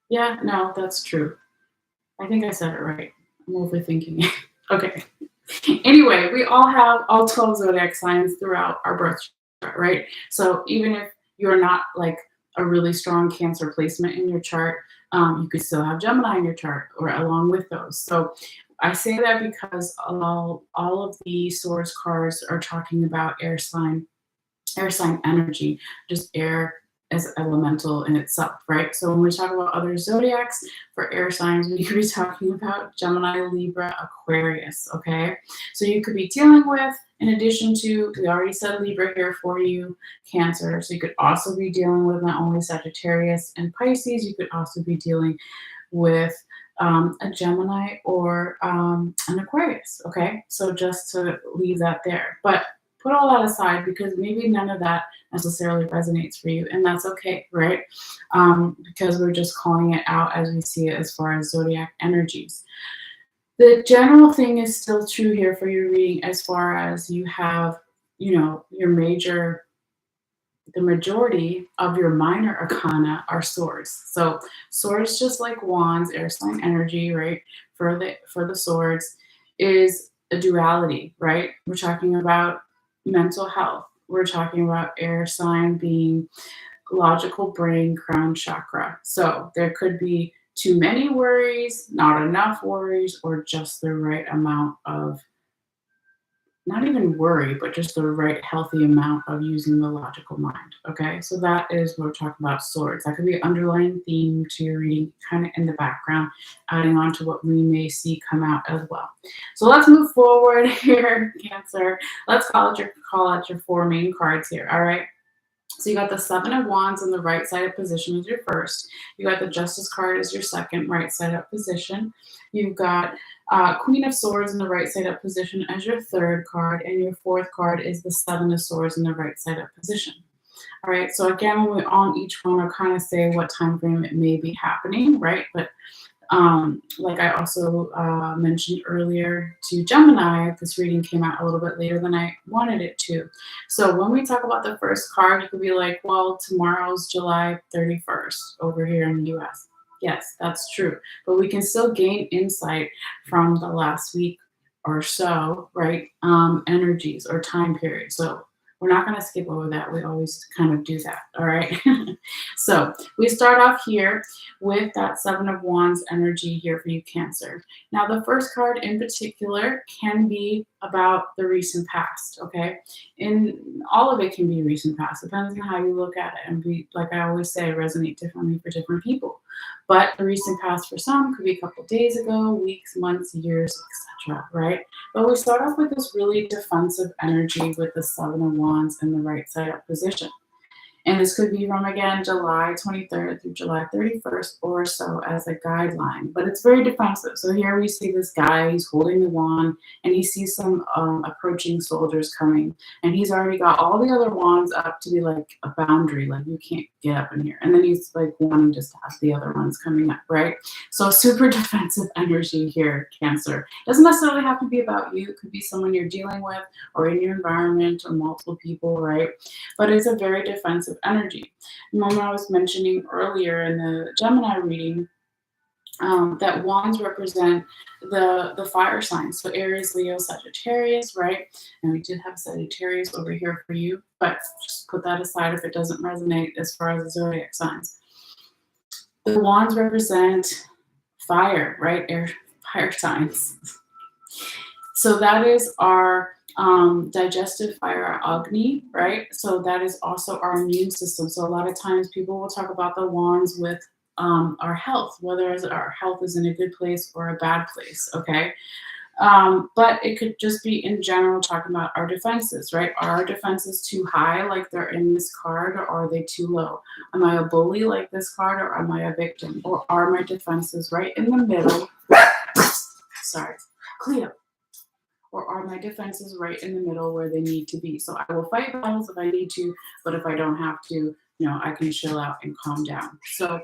Yeah, no, that's true. I think I said it right. I'm overthinking it. Okay. Anyway, we all have all 12 zodiac signs throughout our birth chart, right? So even if you're not like a really strong Cancer placement in your chart, you could still have Gemini in your chart or along with those. So I say that because all of the source cards are talking about air sign energy, just air as elemental in itself, right? So when we talk about other zodiacs for air signs, we could be talking about Gemini, Libra, Aquarius, okay? So you could be dealing with, in addition to, we already said Libra here for you, Cancer. So you could also be dealing with not only Sagittarius and Pisces, you could also be dealing with a Gemini or an Aquarius, okay? So just to leave that there. But put all that aside because maybe none of that necessarily resonates for you, and that's okay, right? Because we're just calling it out as we see it as far as zodiac energies. The general thing is still true here for your reading as far as you have, your the majority of your minor arcana are swords. So swords, just like wands, air sign energy, right? For the swords is a duality, right? We're talking about mental health. We're talking about air sign being logical brain, crown chakra. So there could be too many worries, not enough worries, or just the right amount of, not even worry, but just the right healthy amount of using the logical mind. Okay, so that is what we're talking about swords. That could be an underlying theme to your reading, kind of in the background, adding on to what we may see come out as well. So let's move forward here, Cancer. Let's call out your 4 main cards here. All right. So you got the 7 of Wands in the right side up position as your first. You got the Justice card as your second right side up position. You've got Queen of Swords in the right side up position as your third card. And your fourth card is the 7 of Swords in the right side up position. All right, so again, when we're on each one, I'll kind of say what time frame it may be happening, right? But like I also mentioned earlier to Gemini, this reading came out a little bit later than I wanted it to. So when we talk about the first card, you could be like, well, tomorrow's July 31st over here in the US. Yes, that's true. But we can still gain insight from the last week or so, right? Energies or time period. So we're not going to skip over that. We always kind of do that. All right. So we start off here with that 7 of Wands energy here for you, Cancer. Now, the first card in particular can be about the recent past, okay? And all of it can be recent past, depends on how you look at it. And like I always say, resonate differently for different people. But the recent past for some could be a couple of days ago, weeks, months, years, etc., right? But we start off with this really defensive energy with the Seven of Wands in the right side up position. And this could be from, again, July 23rd through July 31st or so as a guideline. But it's very defensive. So here we see this guy, he's holding the wand, and he sees some approaching soldiers coming. And he's already got all the other wands up to be like a boundary, like you can't get up in here. And then he's like wanting just to have the other ones coming up, right? So super defensive energy here, Cancer. Doesn't necessarily have to be about you. It could be someone you're dealing with or in your environment or multiple people, right? But it's a very defensive energy. Remember I was mentioning earlier in the Gemini reading that wands represent the fire signs. So Aries, Leo, Sagittarius, right? And we did have Sagittarius over here for you, but just put that aside if it doesn't resonate as far as the zodiac signs. The wands represent fire, right? Fire signs. So that is our digestive fire, our Agni, right? So that is also our immune system. So a lot of times people will talk about the wands with our health, whether our health is in a good place or a bad place, okay? But it could just be in general talking about our defenses, right? Are our defenses too high, like they're in this card, or are they too low? Am I a bully like this card, or am I a victim? Or are my defenses right in the middle? Sorry, Cleo. Or are my defenses right in the middle where they need to be? So I will fight battles if I need to, but if I don't have to, I can chill out and calm down. So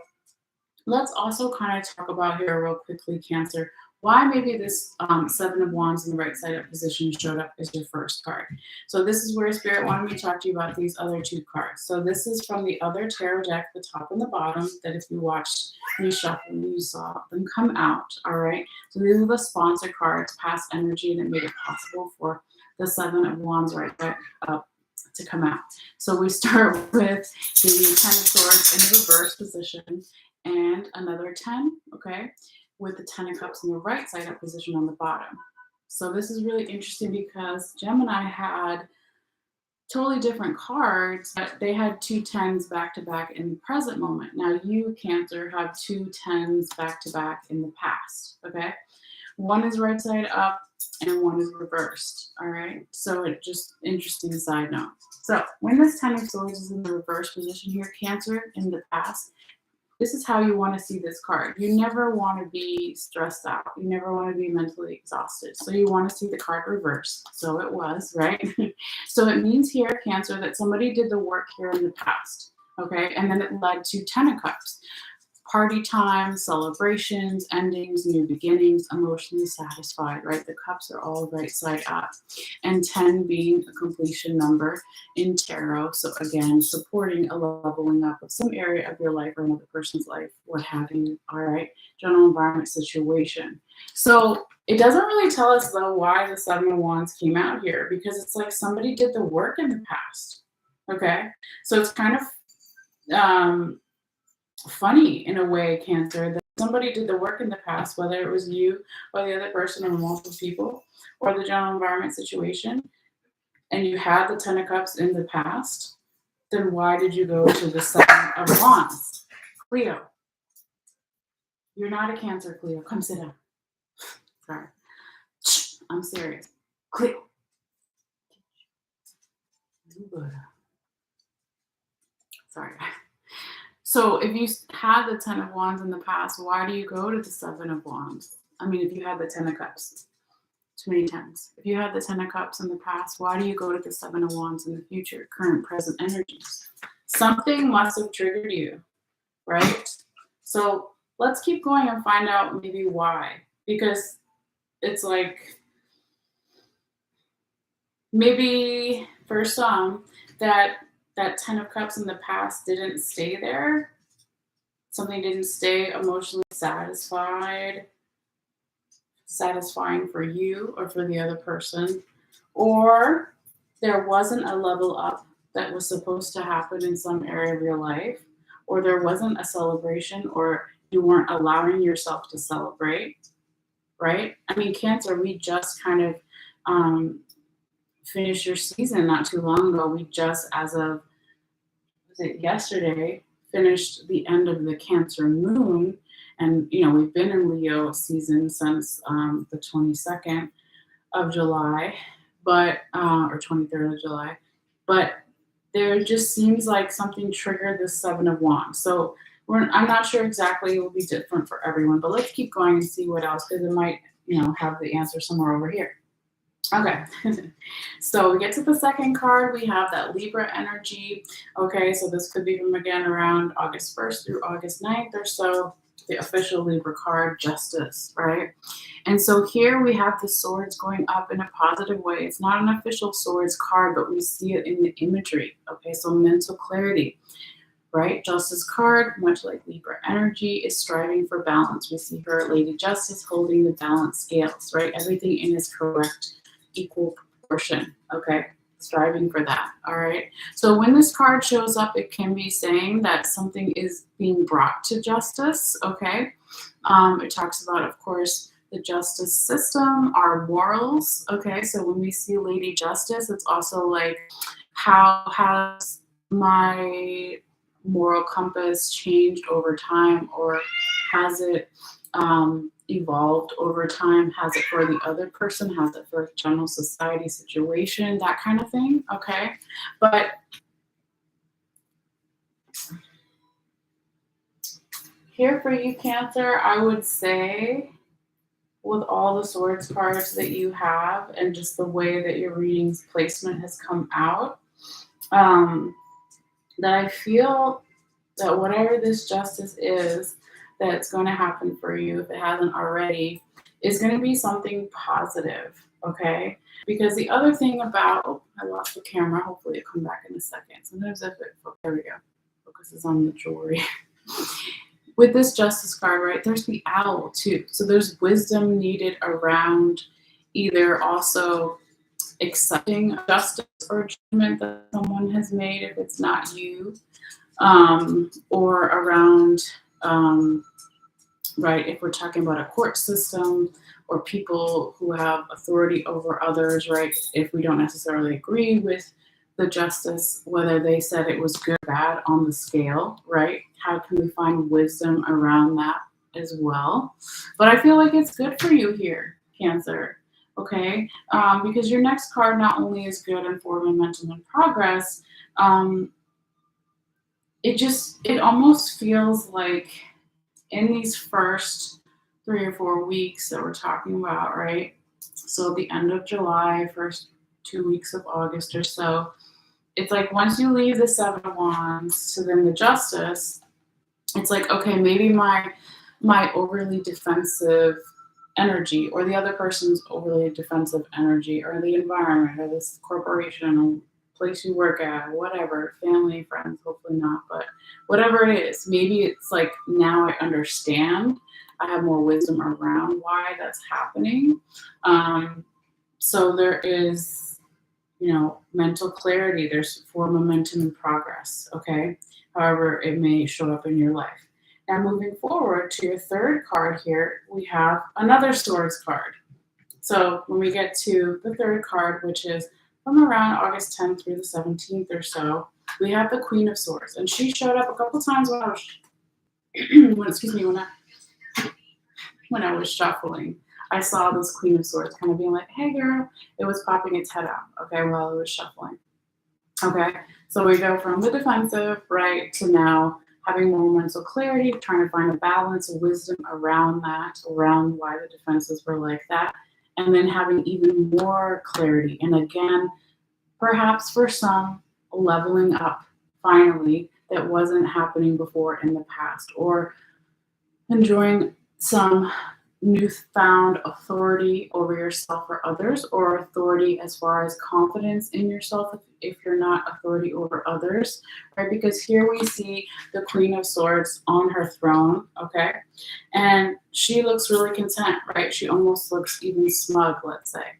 let's also kind of talk about here real quickly, Cancer, why maybe this Seven of Wands in the right side up position showed up as your first card. So this is where Spirit wanted me to talk to you about these other two cards. So this is from the other tarot deck, the top and the bottom, that if you watched me shuffle, you saw them come out, all right? So these are the sponsor cards, past energy, and it made it possible for the Seven of Wands right side up to come out. So we start with the Ten of Swords in the reverse position and another 10, okay, with the Ten of Cups in the right side up position on the bottom. So this is really interesting because Gemini had totally different cards, but they had two tens back to back in the present moment. Now you, Cancer, have two tens back to back in the past, okay? One is right side up and one is reversed, all right? So it just interesting side note. So when this Ten of Swords is in the reverse position here, Cancer, in the past, this is how you want to see this card. You never want to be stressed out. You never want to be mentally exhausted. So you want to see the card reversed. So it was, right? So it means here, Cancer, that somebody did the work here in the past, okay? And then it led to Ten of Cups. Party time, celebrations, endings, new beginnings, emotionally satisfied, right? The cups are all right side up. And 10 being a completion number in tarot. So again, supporting a leveling up of some area of your life or another person's life, what have you, all right? General environment situation. So it doesn't really tell us, though, why the Seven of Wands came out here, because it's like somebody did the work in the past, okay? So it's kind of funny in a way, Cancer, that somebody did the work in the past, whether it was you or the other person or multiple people or the general environment situation, and you had the Ten of Cups in the past, then why did you go to the Seven of Wands? Cleo, you're not a Cancer, Cleo. Come sit down. Sorry. I'm serious. Cleo. Sorry. So if you had the Ten of Wands in the past, why do you go to the Seven of Wands? I mean, if you had the Ten of Cups, too many tens. If you had the Ten of Cups in the past, why do you go to the Seven of Wands in the future, current, present energies? Something must have triggered you, right? So let's keep going and find out maybe why. Because it's like, maybe for some, that Ten of Cups in the past didn't stay there. Something didn't stay emotionally satisfying for you or for the other person. Or there wasn't a level up that was supposed to happen in some area of your life. Or there wasn't a celebration, or you weren't allowing yourself to celebrate, right? I mean, Cancer, we just kind of finished your season not too long ago. We just, as of, was it yesterday, finished the end of the Cancer moon. And, we've been in Leo season since the 22nd of July, or 23rd of July. But there just seems like something triggered the Seven of Wands. So I'm not sure exactly, it will be different for everyone, but let's keep going and see what else, because it might, have the answer somewhere over here. Okay, so we get to the second card. We have that Libra energy. Okay, so this could be from, again, around August 1st through August 9th or so. The official Libra card, Justice, right? And so here we have the swords going up in a positive way. It's not an official swords card, but we see it in the imagery. Okay, so mental clarity, right? Justice card, much like Libra energy, is striving for balance. We see her, Lady Justice, holding the balance scales, right? Everything in its correct, equal proportion, okay? Striving for that, all right? So when this card shows up, it can be saying that something is being brought to justice, okay? It talks about, of course, the justice system, our morals, okay? So when we see Lady Justice, it's also like, how has my moral compass changed over time, or has it evolved over time? Has it for the other person? Has it for a general society situation? That kind of thing, okay? But here for you, Cancer, I would say, with all the swords cards that you have and just the way that your reading's placement has come out, that I feel that whatever this justice is that's going to happen for you, if it hasn't already, is going to be something positive, okay? Because the other thing about, I lost the camera, hopefully it'll come back in a second. Sometimes if it, there we go, focuses on the jewelry. With this justice card, right, there's the owl too. So there's wisdom needed around either also accepting justice or judgment that someone has made if it's not you, or around, right, if we're talking about a court system or people who have authority over others, right, if we don't necessarily agree with the justice, whether they said it was good or bad on the scale, right, how can we find wisdom around that as well? But I feel like it's good for you here, Cancer, okay, because your next card not only is good in form, momentum, and progress, it almost feels like in these first 3 or 4 weeks that we're talking about, right? So the end of July, first 2 weeks of August or so, it's like once you leave the Seven of Wands to then the Justice, it's like, okay, maybe my overly defensive energy, or the other person's overly defensive energy, or the environment, or this corporation, or place you work at, whatever, family, friends, hopefully not, but whatever it is, maybe it's like, now I understand, I have more wisdom around why that's happening. So there is, mental clarity, there's form, momentum, and progress, okay? However it may show up in your life. Now moving forward to your third card here, we have another swords card. So when we get to the third card, which is from around August 10th through the 17th or so, we have the Queen of Swords. And she showed up a couple times when I was, when I was shuffling. I saw this Queen of Swords kind of being like, hey girl, it was popping its head out, okay, while I was shuffling. Okay, so we go from the defensive, right, to now having more mental clarity, trying to find a balance of wisdom around that, around why the defenses were like that, and then having even more clarity. And again, perhaps for some, leveling up finally that wasn't happening before in the past, or enjoying some newfound authority over yourself or others, or authority as far as confidence in yourself if you're not authority over others, right? Because here we see the Queen of Swords on her throne, okay? And she looks really content, right? She almost looks even smug, let's say.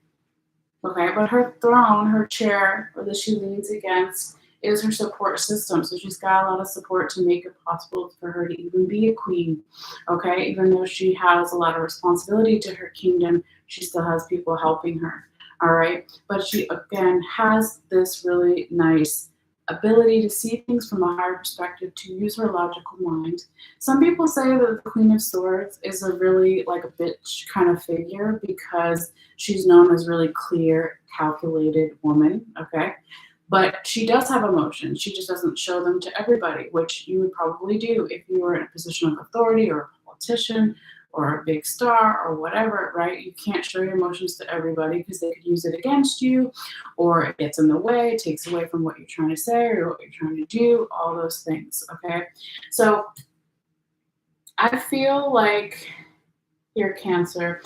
Okay, but her throne, her chair, or that she leans against, is her support system. So she's got a lot of support to make it possible for her to even be a queen. Okay, even though she has a lot of responsibility to her kingdom, she still has people helping her. all right? But she, again, has this really nice ability to see things from a higher perspective, to use her logical mind. Some people say that the Queen of Swords is a really like a bitch kind of figure because she's known as really clear, calculated woman, okay? But she does have emotions. She just doesn't show them to everybody, which you would probably do if you were in a position of authority or a politician or a big star or whatever, right? You can't show your emotions to everybody because they could use it against you, or it gets in the way, it takes away from what you're trying to say or what you're trying to do, all those things, okay? So I feel like your Cancer,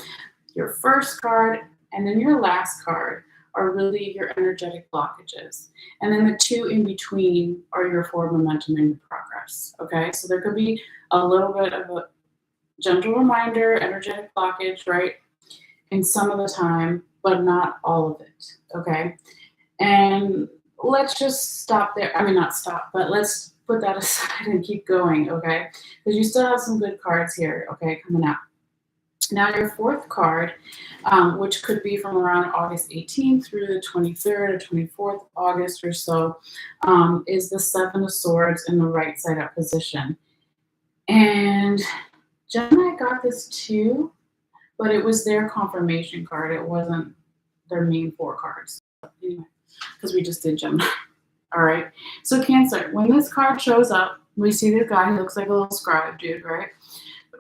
your first card and then your last card are really your energetic blockages. And then the two in between are your forward momentum and your progress, okay? So there could be a little bit of a gentle reminder, energetic blockage, right? In some of the time, but not all of it, okay? And let's just stop there. I mean, not stop, but let's put that aside and keep going, okay? Because you still have some good cards here, okay, coming out. Now, your fourth card, which could be from around August 18th through the 23rd or 24th of August or so, is the Seven of Swords in the right side up position. And Gemini got this too, but it was their confirmation card. It wasn't their main four cards. Anyway, because we just did Gemini. All right. So Cancer, when this card shows up, we see this guy who looks like a little scribe dude, right?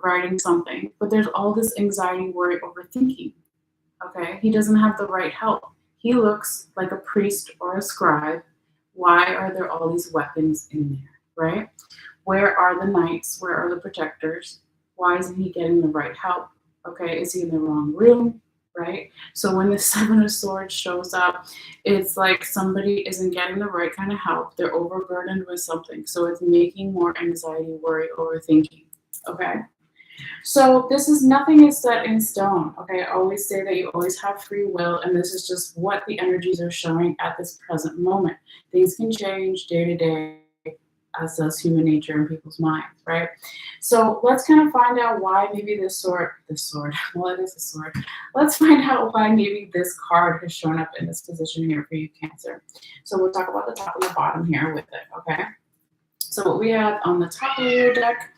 Writing something, but there's all this anxiety, worry, overthinking. Okay, he doesn't have the right help. He looks like a priest or a scribe. Why are there all these weapons in there, right? Where are the knights? Where are the protectors? Why isn't he getting the right help? Okay, is he in the wrong room, right? So when the Seven of Swords shows up, it's like somebody isn't getting the right kind of help. They're overburdened with something. So it's making more anxiety, worry, overthinking, okay? So this is nothing is set in stone, okay? I always say that you always have free will, and this is just what the energies are showing at this present moment. Things can change day to day, as does human nature and people's minds, right? So let's kind of find out why maybe this sword, well, it is a sword. Let's find out why maybe this card has shown up in this position here for you, Cancer. So we'll talk about the top and the bottom here with it, okay? So what we have on the top of your deck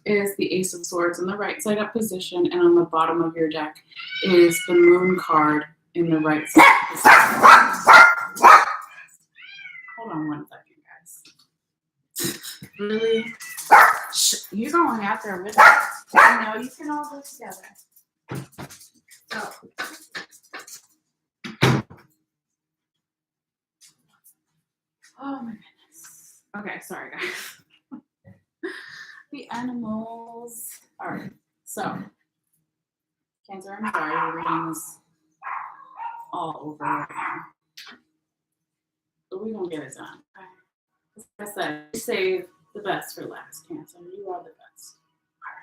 is the Ace of Swords in the right side up position, and on the bottom of your deck is the Moon card in the right side position. Hold on one second, guys. Really? You're going out there with us. I know you can all go together. So. Oh my goodness. Okay, sorry guys. The animals. All right. So, Cancer, I'm sorry, you're reading this all over right now. But we're going to get it done. Okay? Like I said, you save the best for last, Cancer. You are the best. All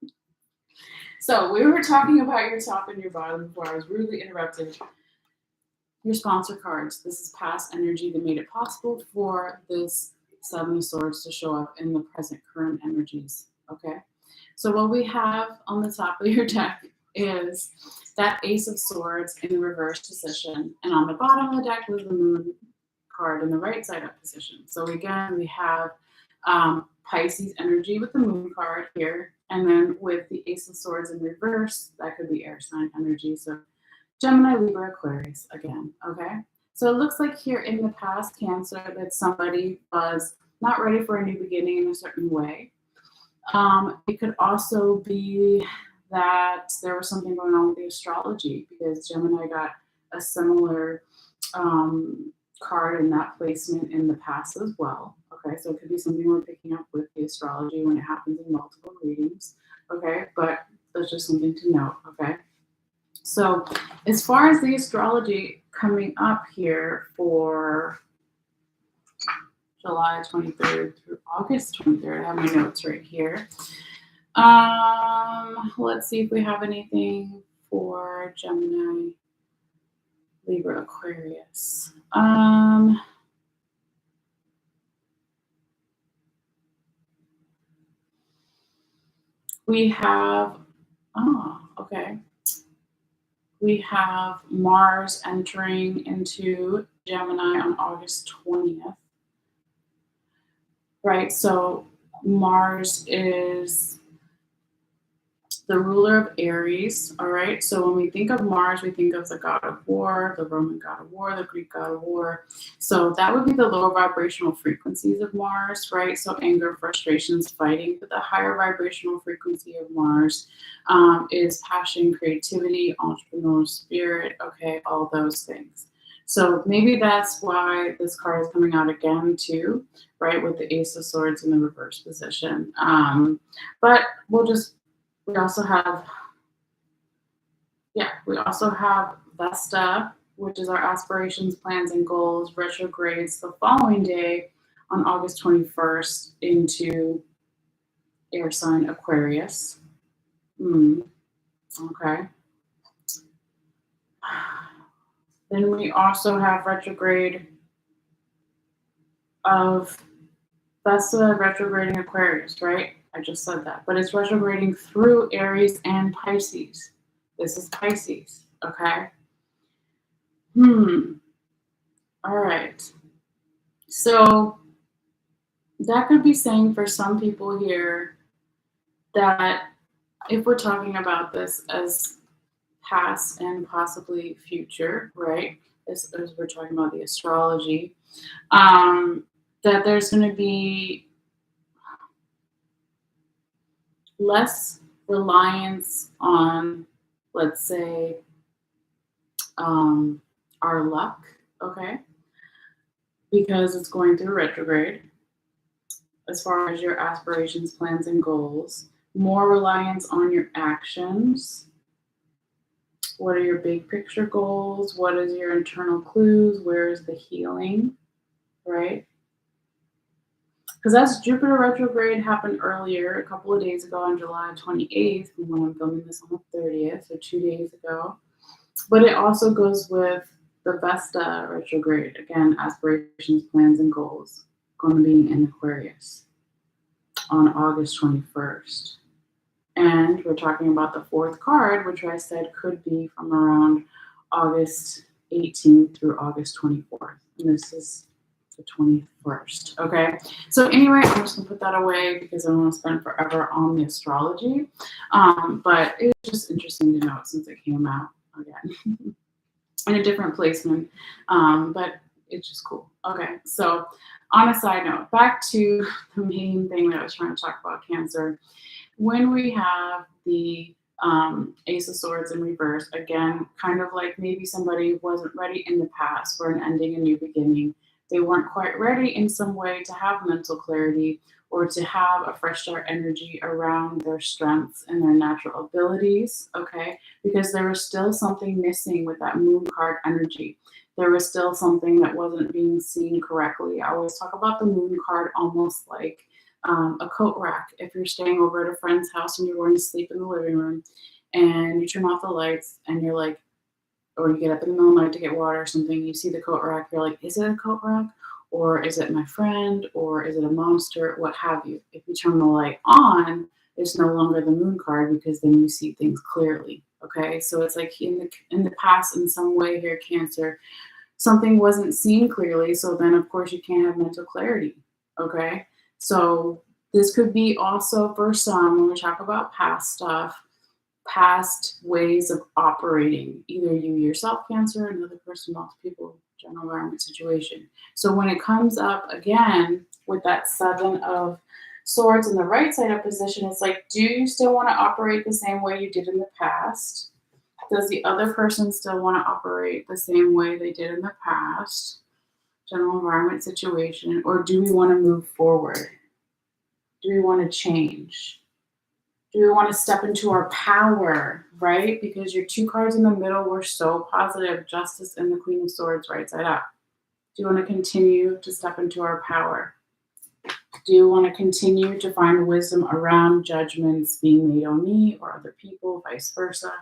right. Okay. So, we were talking about your top and your bottom before I was rudely interrupted. Your sponsor cards. This is past energy that made it possible for this Seven of Swords to show up in the present current energies. Okay? So what we have on the top of your deck is that Ace of Swords in the reverse position. And on the bottom of the deck was the Moon card in the right side up position. So again, we have Pisces energy with the Moon card here. And then with the Ace of Swords in reverse, that could be air sign energy. So Gemini, Libra, Aquarius again, okay? So it looks like here in the past, Cancer, that somebody was not ready for a new beginning in a certain way. It could also be that there was something going on with the astrology because Gemini got a similar card in that placement in the past as well. Okay, so it could be something we're picking up with the astrology when it happens in multiple readings. Okay, but that's just something to note. Okay, so as far as the astrology coming up here for July 23rd through August 23rd. I have my notes right here. Let's see if we have anything for Gemini, Libra, Aquarius. We have, okay. we have Mars entering into Gemini on August 20th, right? So Mars is the ruler of Aries, all right? So when we think of Mars, we think of the god of war, the Roman god of war, the Greek god of war. So that would be the lower vibrational frequencies of Mars, right? So anger, frustrations, fighting. But the higher vibrational frequency of Mars is passion, creativity, entrepreneurial spirit, okay, all those things. So maybe that's why this card is coming out again too, right, with the Ace of Swords in the reverse position. But we also have, we also have Vesta, which is our aspirations, plans, and goals, retrogrades the following day on August 21st into air sign Aquarius. Okay. Then we also have retrograde of Vesta retrograding Aquarius, right? I just said that. But it's retrograding through Aries and Pisces. This is Pisces, okay? All right. So that could be saying for some people here that if we're talking about this as past and possibly future, right? As we're talking about the astrology, that there's going to be less reliance on, let's say, our luck, okay? Because it's going through retrograde. As far as your aspirations, plans, and goals, more reliance on your actions. What are your big picture goals? What is your internal clues? Where is the healing, right? Because that's Jupiter retrograde happened earlier, a couple of days ago on July 28th, when I'm filming this on the 30th, so 2 days ago. But it also goes with the Vesta retrograde, again, aspirations, plans, and goals, going to be in Aquarius on August 21st. And we're talking about the fourth card, which I said could be from around August 18th through August 24th. And this is the 21st, okay? So anyway, I'm just going to put that away because I don't want to spend forever on the astrology. But it's just interesting to note since it came out again in a different placement. But it's just cool. Okay, so on a side note, back to the main thing that I was trying to talk about, Cancer. When we have the Ace of Swords in reverse, again, kind of like maybe somebody wasn't ready in the past for an ending, a new beginning. They weren't quite ready in some way to have mental clarity or to have a fresh start energy around their strengths and their natural abilities, okay? Because there was still something missing with that moon card energy. There was still something that wasn't being seen correctly. I always talk about the moon card almost like a coat rack. If you're staying over at a friend's house and you're going to sleep in the living room and you turn off the lights and you're like, or you get up in the middle of the night to get water or something, you see the coat rack, you're like, is it a coat rack? Or is it my friend? Or is it a monster? What have you. If you turn the light on, it's no longer the moon card because then you see things clearly. Okay, so it's like in the past, in some way here, Cancer, something wasn't seen clearly. So then, of course, you can't have mental clarity. Okay, so this could be also for some when we talk about past stuff, past ways of operating, either you yourself, Cancer, another person, multiple people, general environment situation. So when it comes up again with that Seven of Swords in the right side of position, it's like, do you still want to operate the same way you did in the past? Does the other person still want to operate the same way they did in the past? General environment situation. Or do we want to move forward? Do we want to change? Do we want to step into our power, right? Because your two cards in the middle were so positive, Justice and the Queen of Swords right side up. Do you want to continue to step into our power? Do you want to continue to find wisdom around judgments being made on me or other people, vice versa?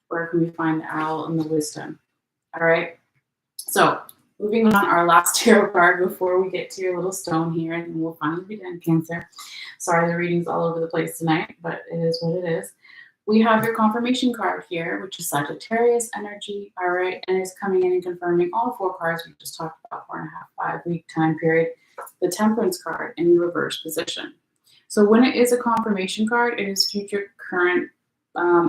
Where can we find the owl and the wisdom? All right. So moving on, our last tarot card before we get to your little stone here, and then we'll finally be done, Cancer. Sorry, the reading's all over the place tonight, but it is what it is. We have your confirmation card here, which is Sagittarius energy, all right, and it's coming in and confirming all 4 cards we just talked about, 4.5, 5-week time period. The Temperance card in the reverse position. So when it is a confirmation card, it is future, current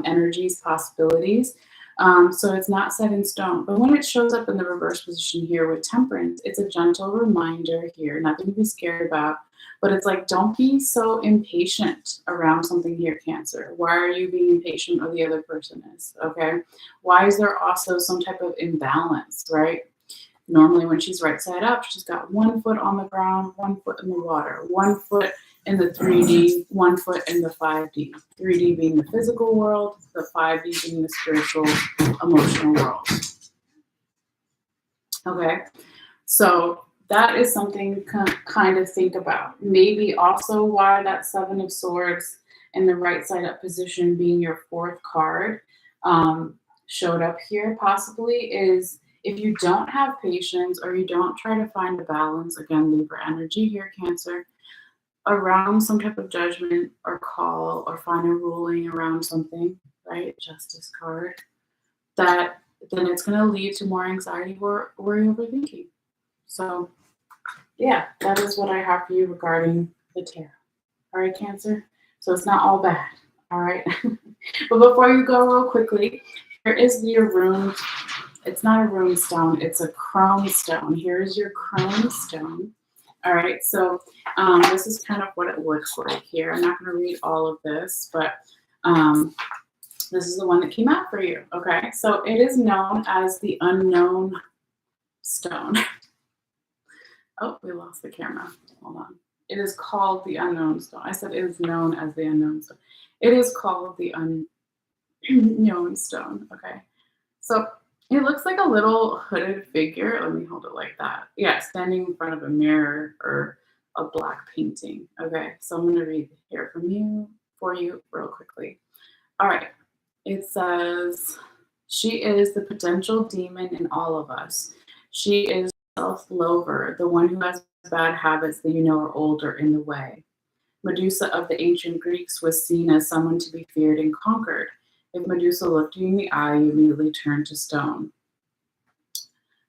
energies, possibilities. So it's not set in stone. But when it shows up in the reverse position here with Temperance, it's a gentle reminder here, nothing to be scared about. But it's like, don't be so impatient around something here, Cancer. Why are you being impatient, or the other person is? Okay. Why is there also some type of imbalance, right? Normally when she's right side up, she's got 1 foot on the ground, 1 foot in the water, 1 foot in the 3D, 1 foot in the 5D. 3D being the physical world, the 5D being the spiritual, emotional world. Okay, so that is something to kind of think about. Maybe also why that 7 of Swords in the right side up position being your 4th card showed up here possibly is if you don't have patience or you don't try to find a balance, again, Libra energy here, Cancer, around some type of judgment or call or final ruling around something, right? Justice card, that then it's going to lead to more anxiety or worry, overthinking. So yeah, that is what I have for you regarding the tarot. All right, Cancer? So it's not all bad, all right? But before you go real quickly, here is your rune. It's not a rune stone, it's a chrome stone. Here's your chrome stone. All right, so this is kind of what it looks like here. I'm not going to read all of this, but this is the one that came out for you, okay? So it is known as the unknown stone. Oh, we lost the camera. Hold on. It is called the unknown stone. I said it is known as the unknown stone. It is called the unknown stone, okay? So it looks like a little hooded figure. Let me hold it like that. Yeah, standing in front of a mirror or a black painting. Okay, so I'm going to read here for you real quickly. All right, it says, she is the potential demon in all of us. She is self-lover, the one who has bad habits that you know are old or in the way. Medusa of the ancient Greeks was seen as someone to be feared and conquered. If Medusa looked you in the eye, you immediately turned to stone.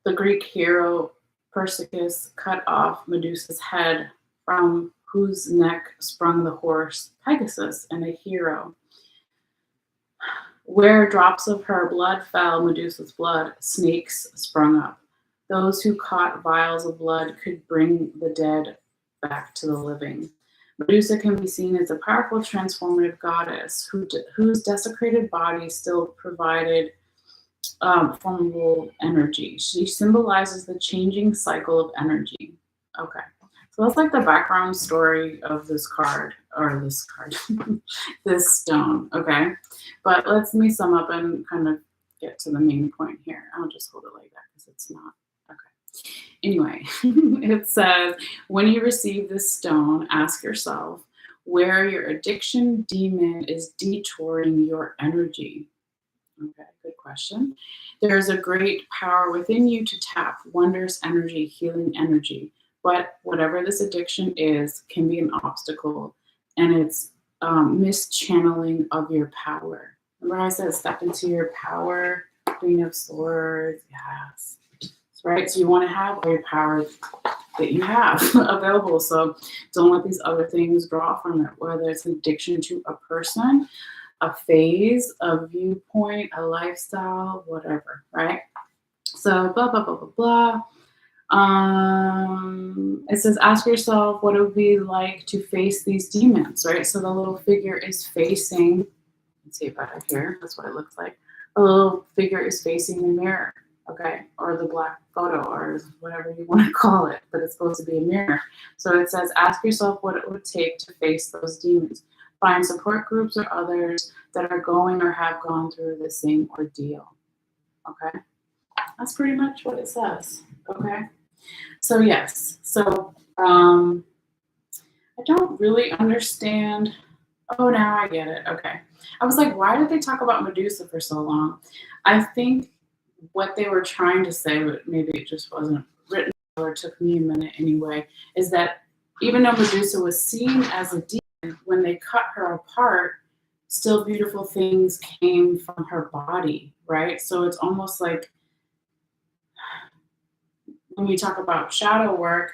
The Greek hero Perseus cut off Medusa's head, from whose neck sprung the horse Pegasus, and a hero. Where drops of her blood fell, Medusa's blood, snakes sprung up. Those who caught vials of blood could bring the dead back to the living. Medusa can be seen as a powerful transformative goddess whose desecrated body still provided formable energy. She symbolizes the changing cycle of energy. Okay, so that's like the background story of this card, this stone, okay? But let me sum up and kind of get to the main point here. I'll just hold it like that because it's not, okay. Anyway, it says, when you receive this stone, ask yourself where your addiction demon is detouring your energy. Okay, good question. There is a great power within you to tap wondrous energy, healing energy. But whatever this addiction is, can be an obstacle, and it's mischanneling of your power. Remember I said step into your power, Queen of Swords, yes. Right, so you want to have all your power that you have available. So don't let these other things draw from it, whether it's addiction to a person, a phase, a viewpoint, a lifestyle, whatever, right? So blah, blah, blah, blah, blah. It says, ask yourself what it would be like to face these demons, right? So the little figure is facing, let's see it better here, that's what it looks like. A little figure is facing the mirror, okay? Or the black photo, or whatever you want to call it, but it's supposed to be a mirror. So it says, ask yourself what it would take to face those demons. Find support groups or others that are going or have gone through the same ordeal. Okay, that's pretty much what it says. Okay, so yes, so I don't really understand. Oh, now I get it. Okay, I was like, why did they talk about Medusa for so long? I think what they were trying to say, but maybe it just wasn't written, or it took me a minute anyway, is that even though Medusa was seen as a demon, when they cut her apart, still beautiful things came from her body, right? So it's almost like when we talk about shadow work,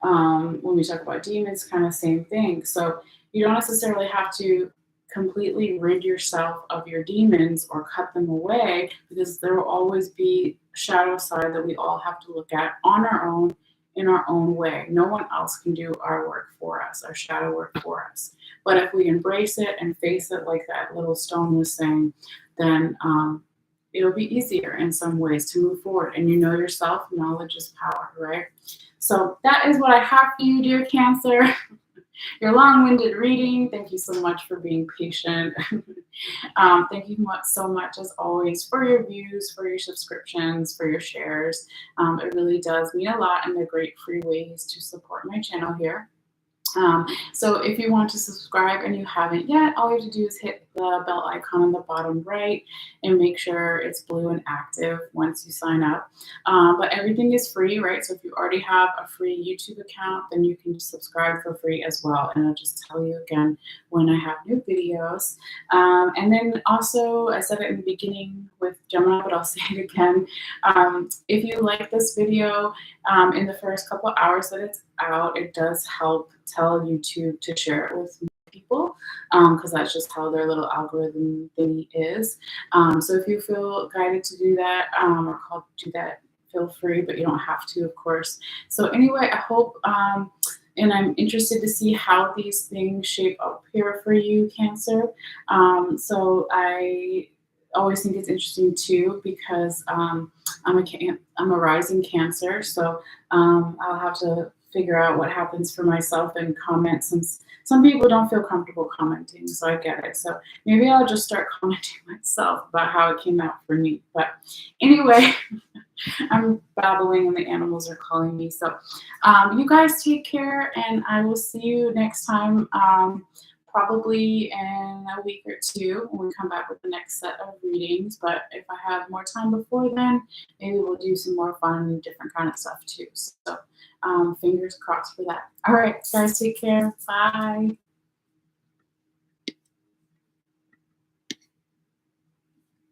when we talk about demons, kind of same thing. So you don't necessarily have to completely rid yourself of your demons or cut them away, because there will always be a shadow side that we all have to look at on our own, in our own way. No one else can do our work for us, our shadow work for us. But if we embrace it and face it like that little stone was saying, then it'll be easier in some ways to move forward. And you know yourself, knowledge is power, right? So that is what I have for you, dear Cancer. Your long-winded reading. Thank you so much for being patient. Thank you so much, as always, for your views, for your subscriptions, for your shares. It really does mean a lot, and they're great free ways to support my channel here. So if you want to subscribe and you haven't yet, all you have to do is hit the bell icon on the bottom right and make sure it's blue and active once you sign up. But everything is free, right? So if you already have a free YouTube account, then you can subscribe for free as well. And I'll just tell you again when I have new videos. And then also, I said it in the beginning with Gemini, but I'll say it again. If you like this video, in the first couple hours that it's out, it does help tell YouTube to share it with people, because that's just how their little algorithm thingy is. So if you feel guided to do that, or called to do that, feel free, but you don't have to, of course. So anyway, I hope, and I'm interested to see how these things shape up here for you, Cancer. So I always think it's interesting too, because I'm a rising Cancer, so I'll have to figure out what happens for myself and comment, since some people don't feel comfortable commenting, so I get it. So maybe I'll just start commenting myself about how it came out for me. But anyway, I'm babbling and the animals are calling me. So you guys take care, and I will see you next time. Probably in a week or two when we come back with the next set of readings. But if I have more time before then, maybe we'll do some more fun, different kind of stuff too. So fingers crossed for that. All right, guys, take care. Bye.